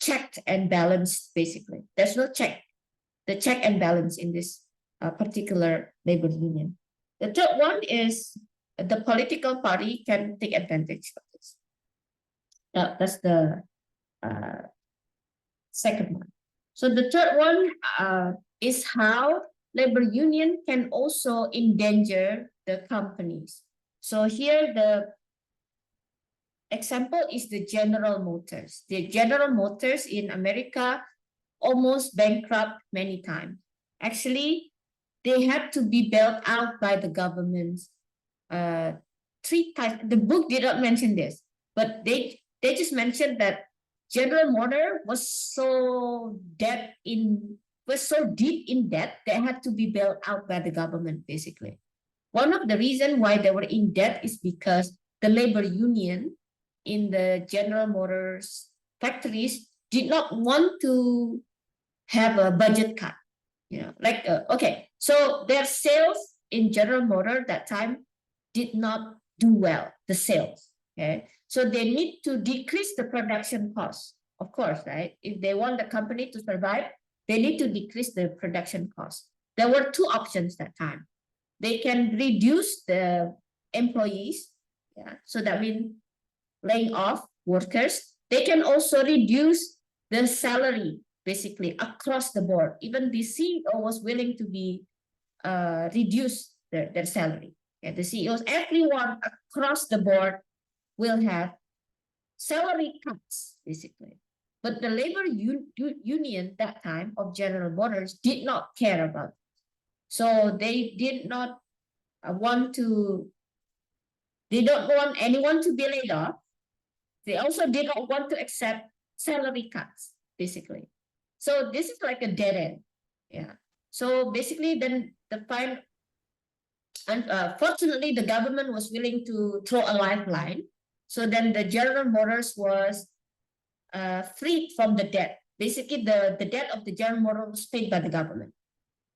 checked and balanced, basically. There's no the check and balance in this particular labor union. The third one is the political party can take advantage of this. That's the second one. So the third one is how labor union can also endanger the companies. So here the example is the General Motors. The General Motors in America almost bankrupt many times. Actually, they had to be bailed out by the government 3 times. The book did not mention this, but they just mentioned that General Motors was so deep in debt, they had to be bailed out by the government, basically. One of the reasons why they were in debt is because the labor union in the General Motors factories did not want to have a budget cut. Like, okay, so their sales in General Motor that time did not do well, the sales. Okay, so they need to decrease the production cost, of course, right? If they want the company to survive, they need to decrease the production cost. There were two options that time. They can reduce the employees, so that means laying off workers. They can also reduce the salary, basically across the board. Even the CEO was willing to be reduce their salary. The CEOs, everyone across the board will have salary cuts, basically. But the labor union that time of General Motors did not care about it. So they did not they don't want anyone to be laid off. They also did not want to accept salary cuts, basically. So this is like a dead end. Yeah. So basically, then fortunately, the government was willing to throw a lifeline. So then the General Motors was freed from the debt. Basically, the debt of the General Motors was paid by the government.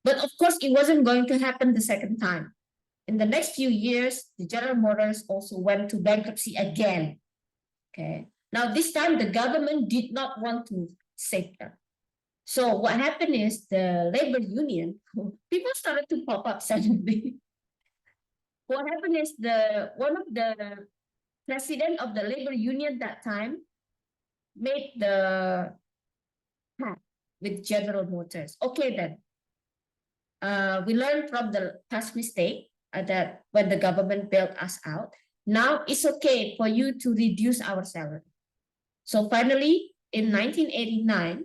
But of course, it wasn't going to happen the second time. In the next few years, the General Motors also went to bankruptcy again. Okay. Now, this time, the government did not want to save them. So what happened is the labor union, people started to pop up suddenly. What happened is one of the president of the labor union that time made the pact with General Motors. Okay, then we learned from the past mistake that when the government bailed us out, now it's okay for you to reduce our salary. So finally, in 1989,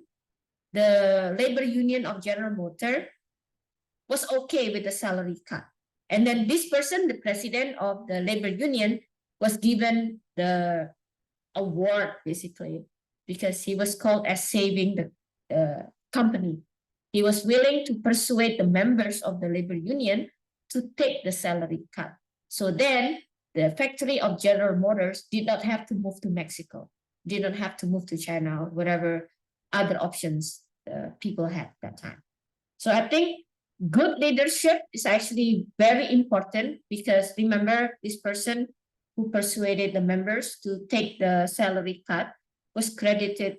the labor union of General Motors was okay with the salary cut. And then this person, the president of the labor union, was given the award, basically, because he was called as saving the company. He was willing to persuade the members of the labor union to take the salary cut. So then the factory of General Motors did not have to move to Mexico, did not have to move to China, or whatever other options people had that time. So I think good leadership is actually very important, because remember, this person who persuaded the members to take the salary cut was credited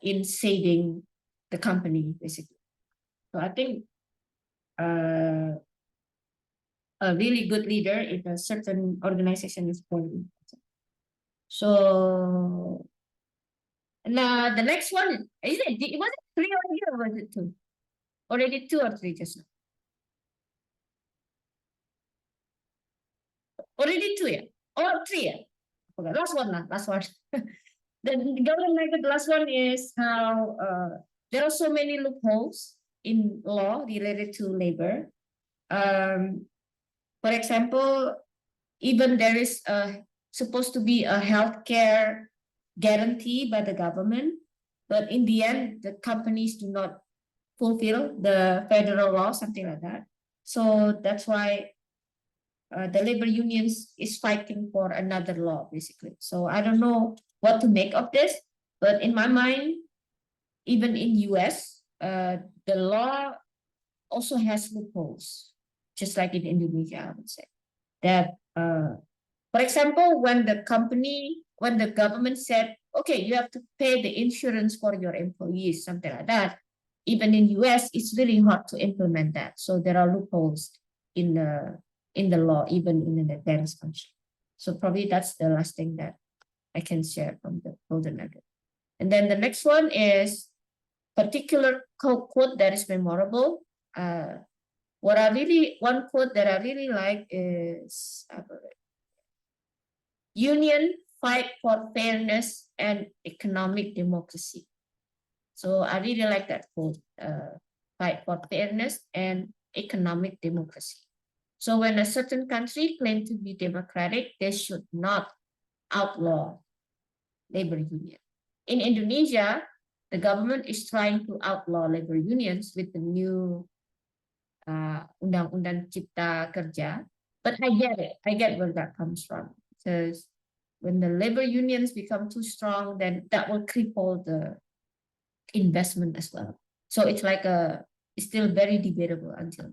in saving the company, basically. So I think a really good leader in a certain organization is very important. So now the next one, was it 3 already or was it 2? Already 2 or 3 just now? Already 2, yeah? Or 3, yeah? Okay, last one. The government, the last one is how there are so many loopholes in law related to labor. For example, even there is supposed to be a healthcare guarantee by the government, but in the end, the companies do not fulfill the federal law, something like that. So that's why the labor unions is fighting for another law, basically. So I don't know what to make of this, but in my mind, even in US, the law also has loopholes, just like in Indonesia, I would say. That, for example, when the government said, okay, you have to pay the insurance for your employees, something like that, even in US, it's really hard to implement that. So there are loopholes in the law, even in the advanced country. So probably that's the last thing that I can share from the golden nugget. And then the next one is particular quote that is memorable. One quote that I really like is union fight for fairness and economic democracy. So I really like that quote, fight for fairness and economic democracy. So when a certain country claims to be democratic, they should not outlaw labor union. In Indonesia, the government is trying to outlaw labor unions with the new Undang-Undang Cipta Kerja. But I get it. I get where that comes from. Because when the labor unions become too strong, then that will cripple the investment as well. So it's like it's still very debatable until.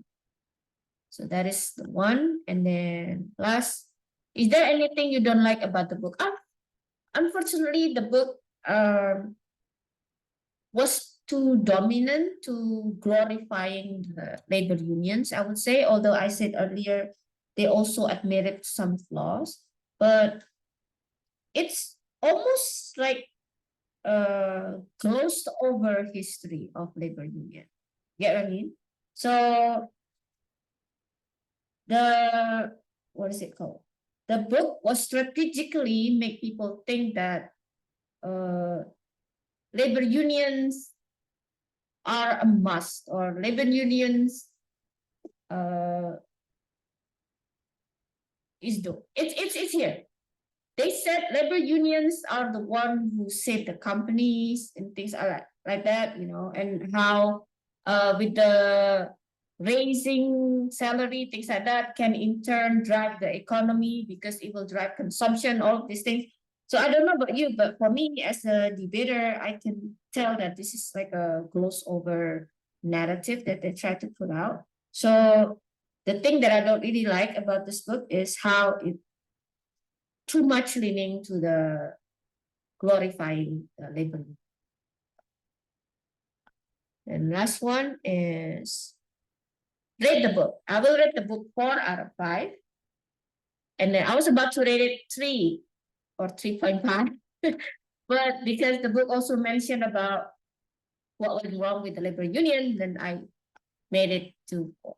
So that is the one. And then last, is there anything you don't like about the book? Unfortunately, the book was too dominant to glorifying the labor unions, I would say, although I said earlier they also admitted some flaws, but it's almost like closed over history of labor union. Get what I mean? So the what is it called? The book was strategically make people think that labor unions are a must, or labor unions is the it's here. They said labor unions are the one who save the companies and things like that, and how with the raising salary, things like that can in turn drive the economy because it will drive consumption, all of these things. So I don't know about you, but for me as a debater, I can tell that this is like a gloss over narrative that they try to put out. So the thing that I don't really like about this book is how it too much leaning to the glorifying labor. And last one is rate the book. I will rate the book 4 out of 5. And then I was about to rate it 3 or 3.5. But because the book also mentioned about what went wrong with the labor union, then I made it to 4.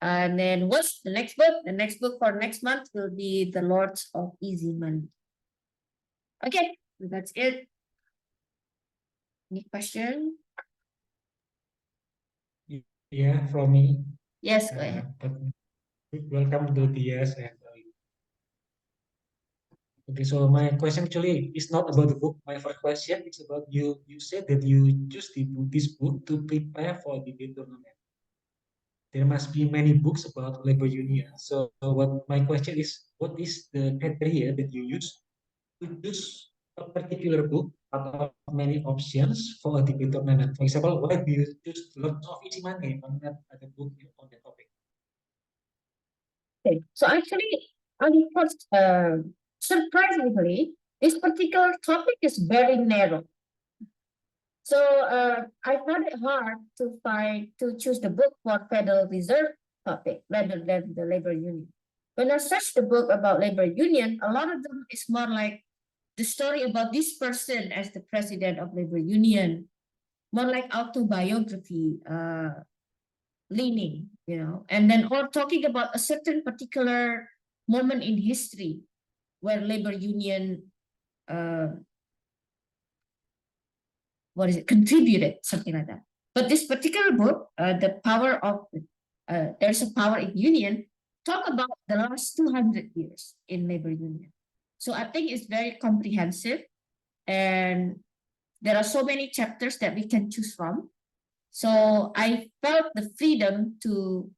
And then what's the next book? The next book for next month will be The Lords of Easy Money. Okay, that's it. Any question? Yeah, from me. Yes, go ahead. Welcome to DS. And okay, so my question actually is not about the book. My first question is about you. You said that you choose this book to prepare for the debate tournament. There must be many books about labor union. So what my question is, what is the criteria that you use to choose a particular book out of many options for a debate tournament? For example, why do you choose Lots of Easy Money on that other book on that topic? Okay. So actually, surprisingly, this particular topic is very narrow. So I found it hard to choose the book for Federal Reserve topic rather than the labor union. When I searched the book about labor union, a lot of them is more like the story about this person as the president of labor union, more like autobiography leaning, and then or talking about a certain particular moment in history where labor union contributed, something like that. But this particular book, the power of there's a power in union, talk about the last 200 years in labor union. So I think it's very comprehensive, and there are so many chapters that we can choose from. So I felt the freedom to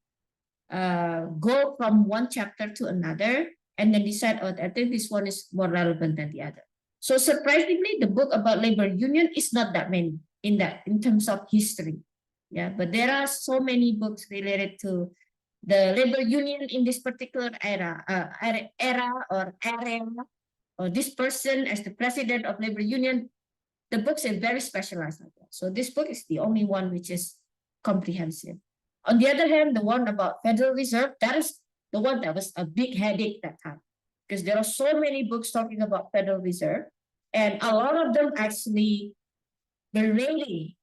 go from one chapter to another and then decide, oh, I think this one is more relevant than the other. So surprisingly, the book about labor union is not that many in terms of history. Yeah, but there are so many books related to the labor union in this particular era or area, or this person as the president of labor union. The books are very specialized like that. So this book is the only one which is comprehensive. On the other hand, the one about Federal Reserve, that is the one that was a big headache that time, because there are so many books talking about Federal Reserve, and a lot of them actually berating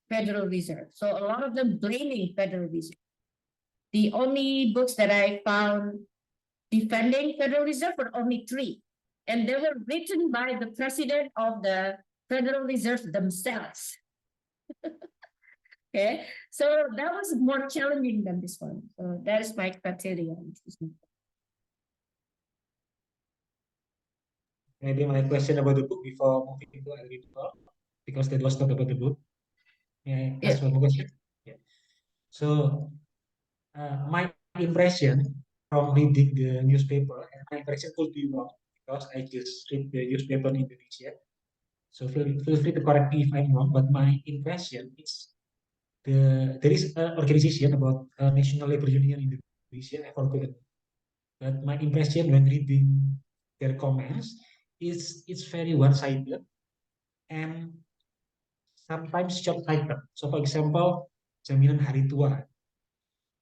Federal Reserve. So a lot of them blaming Federal Reserve. The only books that I found defending Federal Reserve were only 3, and they were written by the president of the Federal Reserve themselves. Okay, so that was more challenging than this one. So that is my criteria. Maybe my question about the book before moving to editor, because that was not about the book. May I ask one more question? Yeah. So my impression from reading the newspaper, and my impression could be wrong because I just read the newspaper in Indonesia. So feel free to correct me if I'm wrong, but my impression is there is an organization about National Labor Union in Indonesia. I forgot it. But my impression when reading their comments is it's very one-sided and sometimes short-sighted. So for example, jaminan hari tua,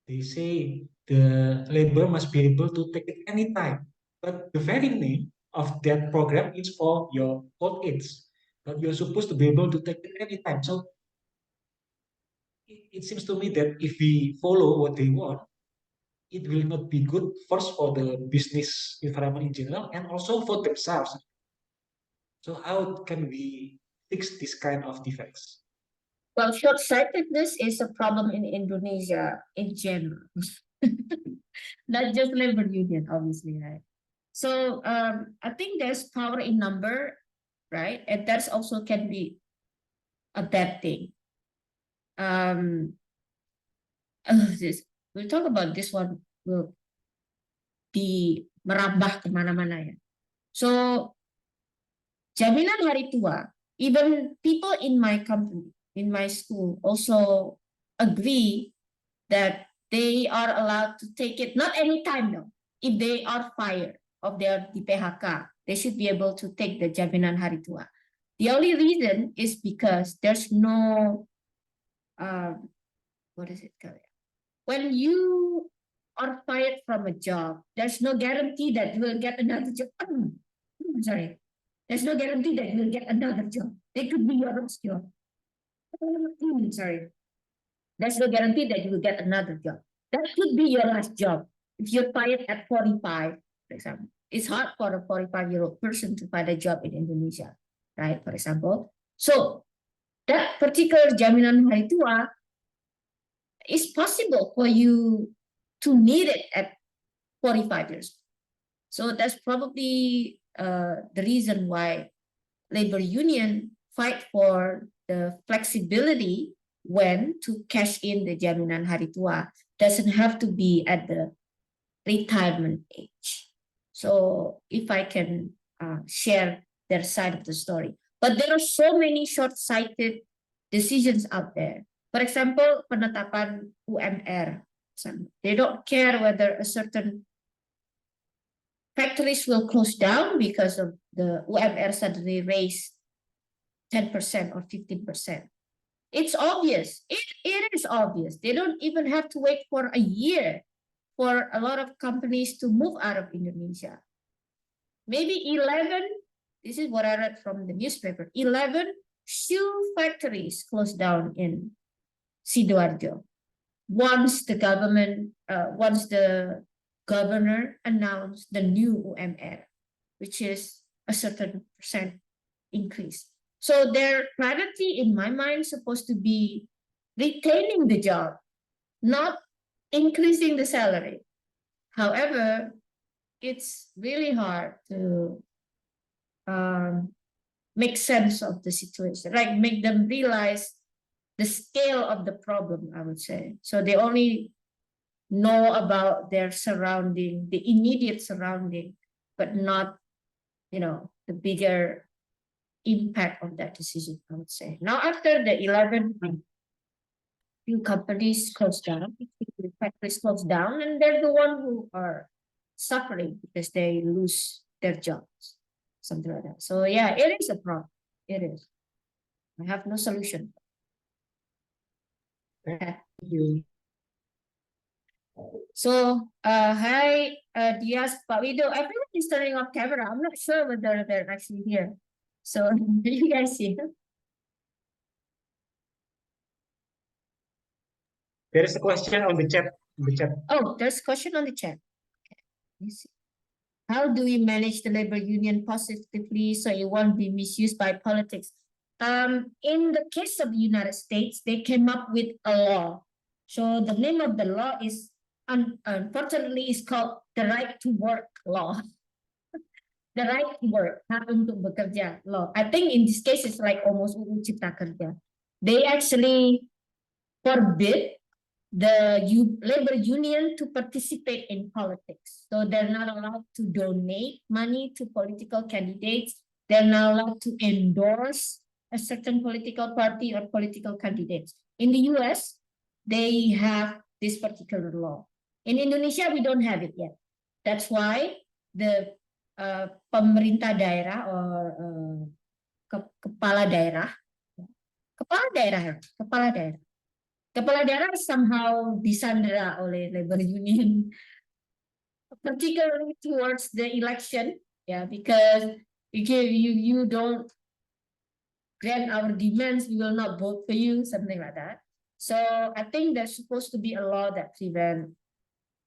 they say the labor must be able to take it anytime. But the very name of that program is for your old age. But you're supposed to be able to take it anytime. So it seems to me that if we follow what they want, it will not be good first for the business environment in general and also for themselves. So how can we fix this kind of defects? Well, short-sightedness is a problem in Indonesia in general, not just labor union, obviously, right? So I think there's power in number, right? And that's also can be a bad thing. We'll talk about this one will be merambah kemana-mana ya. So jaminan hari tua, even people in my company, in my school also agree that they are allowed to take it, not anytime though. If they are fired of their di PHK, they should be able to take the jaminan hari tua. The only reason is because there's no, what is it called? When you are fired from a job, there's no guarantee that you will get another job. Sorry. There's no guarantee that you will get another job. It could be your last job. Sorry. There's no guarantee that you will get another job. That could be your last job. If you're fired at 45, for example, it's hard for a 45-year-old person to find a job in Indonesia, right? For example. So that particular jaminan hari tua is possible for you to need it at 45 years. So that's probably the reason why labor union fight for the flexibility when to cash in the jaminan hari tua. Doesn't have to be at the retirement age. So if I can share their side of the story. But there are so many short-sighted decisions out there. For example, penetapan UMR. They don't care whether a certain factories will close down because of the UMR suddenly raised 10% or 15%. It's obvious. It is obvious. They don't even have to wait for a year for a lot of companies to move out of Indonesia. Maybe 11, this is what I read from the newspaper, 11 shoe factories closed down in Sidoarjo. Once the governor announced the new UMR, which is a certain percent increase. So their priority, in my mind, is supposed to be retaining the job, not increasing the salary. However, it's really hard to make sense of the situation, right? Make them realize the scale of the problem, I would say. So they only know about their surrounding, the immediate surrounding, but not, the bigger impact of that decision, I would say. Now, after the 11 few companies closed down, factories closed down, and they're the one who are suffering because they lose their jobs, something like that. So yeah, it is a problem. It is. I have no solution. Thank you. So, hi, Diaz, Pak Widow. Everyone is turning off camera. I'm not sure whether they're actually here. So, do you guys see them? There is a question on the chat. Oh, there's a question on the chat. Okay. Let me see. How do we manage the labor union positively so it won't be misused by politics? In the case of the United States, they came up with a law. So the name of the law is, unfortunately, is called the Right to Work law. The right to work, hak untuk bekerja law. I think in this case it's like almost UU Cipta Kerja. They actually forbid the labor union to participate in politics. So they're not allowed to donate money to political candidates. they're not allowed to endorse a certain political party or political candidates. In the US, they have this particular law. In Indonesia, we don't have it yet. That's why the pemerintah daerah or kepala daerah somehow disandera oleh labor union, particularly towards the election, because you don't grant our demands, we will not vote for you, something like that. So I think there's supposed to be a law that prevent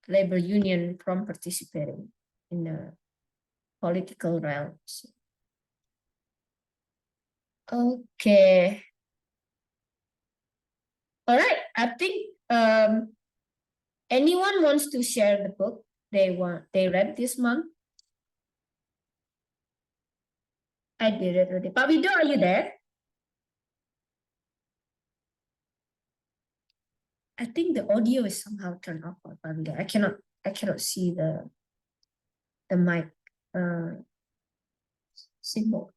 labor union from participating in the political realms. Okay. All right. I think anyone wants to share the book they read this month? I did it already. Pak Wido, are you there? I think the audio is somehow turned off. I cannot see the mic symbol.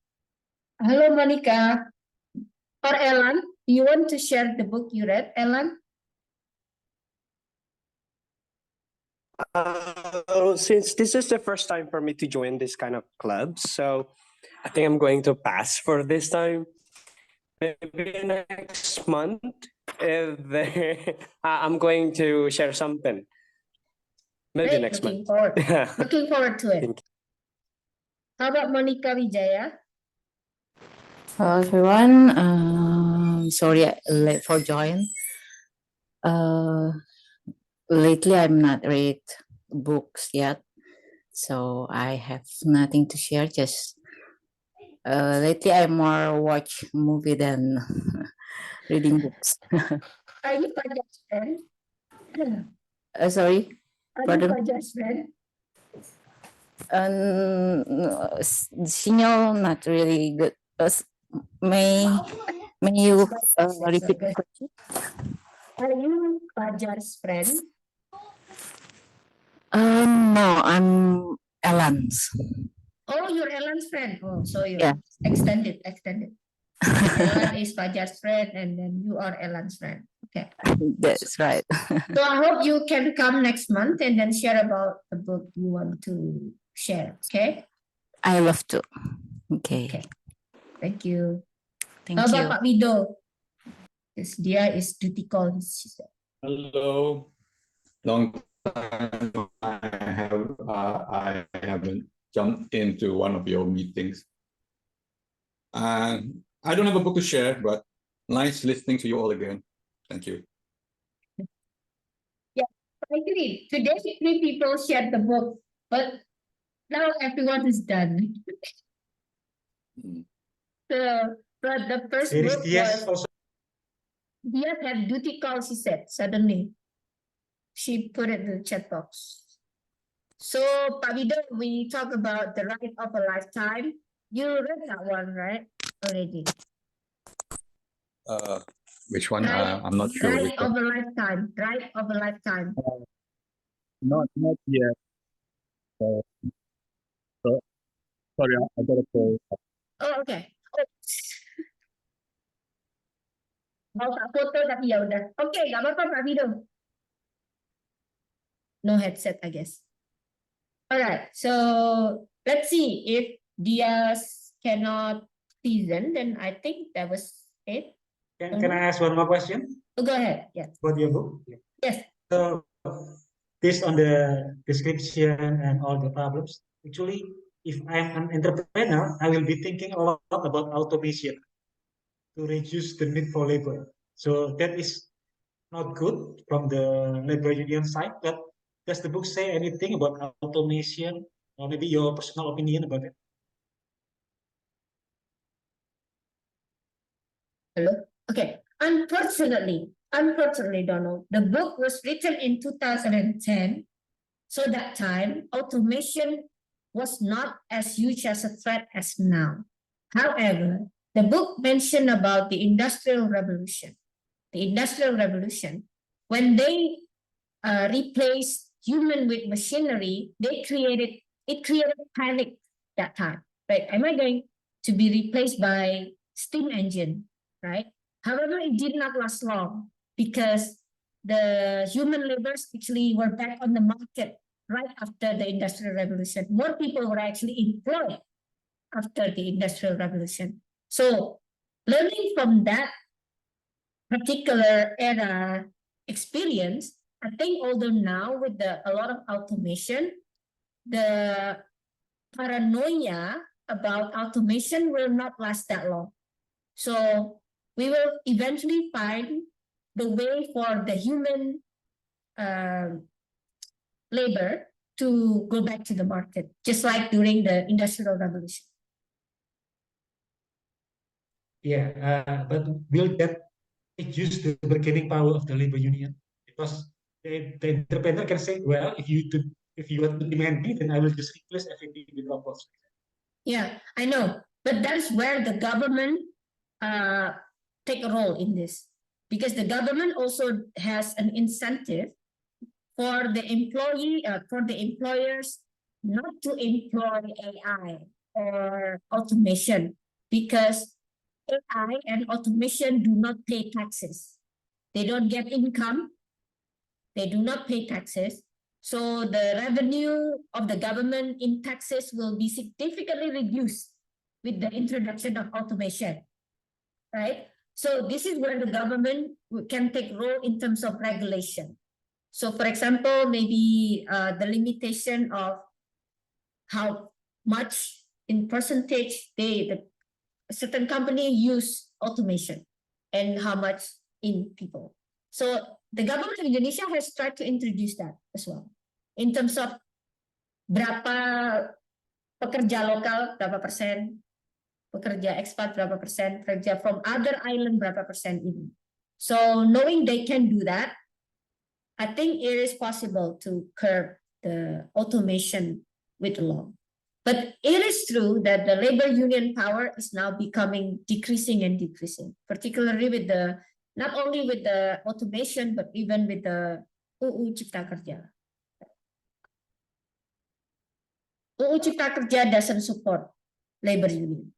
Hello, Monica. Or Ellen, do you want to share the book you read, Ellen? Since this is the first time for me to join this kind of club, so I think I'm going to pass for this time. Maybe next month, I'm going to share something. Maybe Great, next looking month. forward. Looking forward to it. Thank you. How about Monica Wijaya? Hello everyone. Sorry late for join. Lately I'm not read books yet, so I have nothing to share. Just lately I more watch movie than reading books. Are you Fajar's friend? Sorry, Are you pardon. Fajar's friend? Signal not really good. May you repeat the question? Are you Fajar's friend? No, I'm Ellen's. Oh, you're Ellen's friend. Oh, so you're Yeah. extended. Ellen is Fajar's friend, and then you are Ellen's friend. Okay. That's right. So I hope you can come next month and then share about the book you want to share. Okay. I love to. Okay. Okay. Thank you. Thank How you. about Pak Wido? Yes, dia is duty call. She said. Hello, long time I haven't jumped into one of your meetings. I don't have a book to share, but nice listening to you all again. Thank you. I agree. Today, 3 people shared the book, but now everyone is done. Mm. So, but the first There is book Diaz was also. Diaz had duty call, she said, suddenly. She put it in the chat box. So, Pak Wido, we talk about The Right of a Lifetime. You read that one, right? Already. Which one? Right, I'm not sure. Right of a Lifetime. Right of a Lifetime. Not yet. So, sorry, I got a call. Oh, okay. Oh. Mau tak foto tapi ya udah. Oke, gak apa-apa Pak Wido. No headset, I guess. Alright, so let's see if Diaz cannot listen, then I think that was it. Can I ask one more question Oh, go ahead. Yes. about your book? Yes. So, based on the description and all the problems, actually, if I'm an entrepreneur, I will be thinking a lot about automation to reduce the need for labor. So that is not good from the labor union side. But does the book say anything about automation, or maybe your personal opinion about it? Hello? Okay. Unfortunately, Donald, the book was written in 2010. So that time, automation was not as huge as a threat as now. However, the book mentioned about the Industrial Revolution. The Industrial Revolution, when they replaced human with machinery, it created panic that time. Right? Am I going to be replaced by steam engine, right? However, it did not last long because the human laborers actually were back on the market right after the Industrial Revolution. More people were actually employed after the Industrial Revolution. So learning from that particular era experience, I think although now with a lot of automation, the paranoia about automation will not last that long. So we will eventually find the way for the human labor to go back to the market, just like during the Industrial Revolution. Yeah, but will that reduce the bargaining power of the labor union? Because the entrepreneur can say, well, if you want to demand me, then I will just replace everything with robots. Yeah, I know, but that's where the government take a role in this, because the government also has an incentive for the employers not to employ AI or automation, because AI and automation do not pay taxes. They don't get income. They do not pay taxes. So the revenue of the government in taxes will be significantly reduced with the introduction of automation, right? So this is where the government can take role in terms of regulation. So for example, maybe the limitation of how much in percentage the certain company use automation and how much in people. So the government of Indonesia has tried to introduce that as well. In terms of berapa pekerja lokal, berapa persen, pekerja ekspat berapa persen, pekerja from other island berapa persen ini. So knowing they can do that, I think it is possible to curb the automation with law. But it is true that the labor union power is now becoming decreasing and decreasing, particularly with the, not only with the automation, but even with the UU Cipta Kerja. UU Cipta Kerja doesn't support labor union.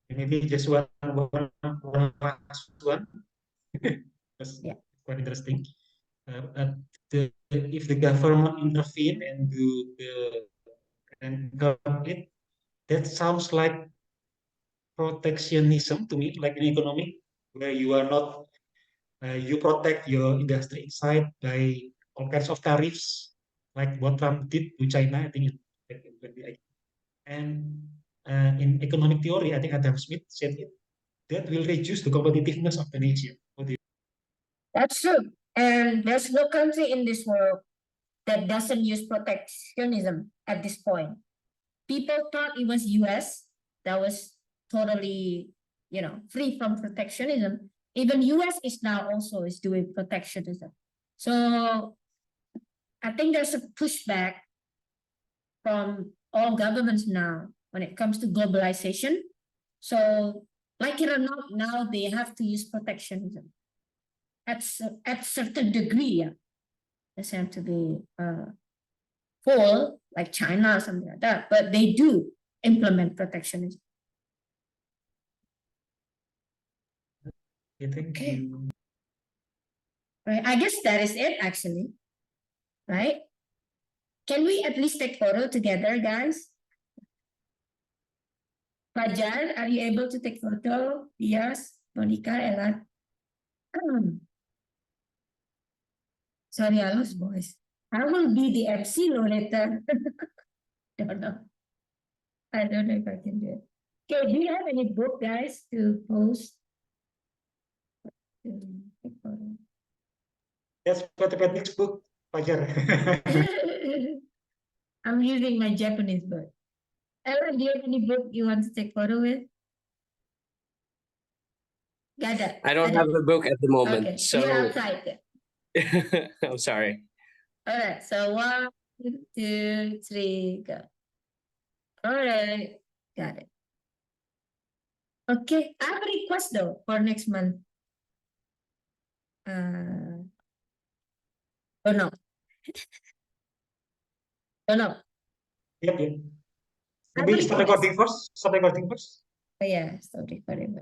Maybe just one last one. That's Yeah. quite interesting. If the government intervene and do it, that sounds like protectionism to me, like in economic, where you are not you protect your industry inside by all kinds of tariffs, like what Trump did to China, I think. And in economic theory, I think Adam Smith said it, that will reduce the competitiveness of the nation. That's true. And there's no country in this world that doesn't use protectionism at this point. People thought it was US that was totally, free from protectionism. Even US is now also is doing protectionism. So I think there's a pushback from all governments now when it comes to globalization. So like it or not, now they have to use protectionism at certain degree. Yeah, doesn't have to be full like China or something like that, but they do implement protectionism. Thank you. Right, I guess that is it actually, right? Can we at least take photo together, guys? Fajar, are you able to take photo? Yes, Monica, Ella. Sorry, I lost voice. I will be the MC later. Don't know. I don't know if I can do it. Okay, do you have any book, guys, to post? That's mathematics book, Fajar. I'm using my Japanese book. Ella, do you have any book you want to take photo with? Got it. I don't have a book at the moment, Okay, so you're outside. I'm sorry. All right, so 1, 2, 3, go. All right, got it. Okay, I have a request though for next month. Oh no. Oh no. Yep, yep. I Maybe believe start it is. recording first. Start recording first. Oh, yeah, so recording.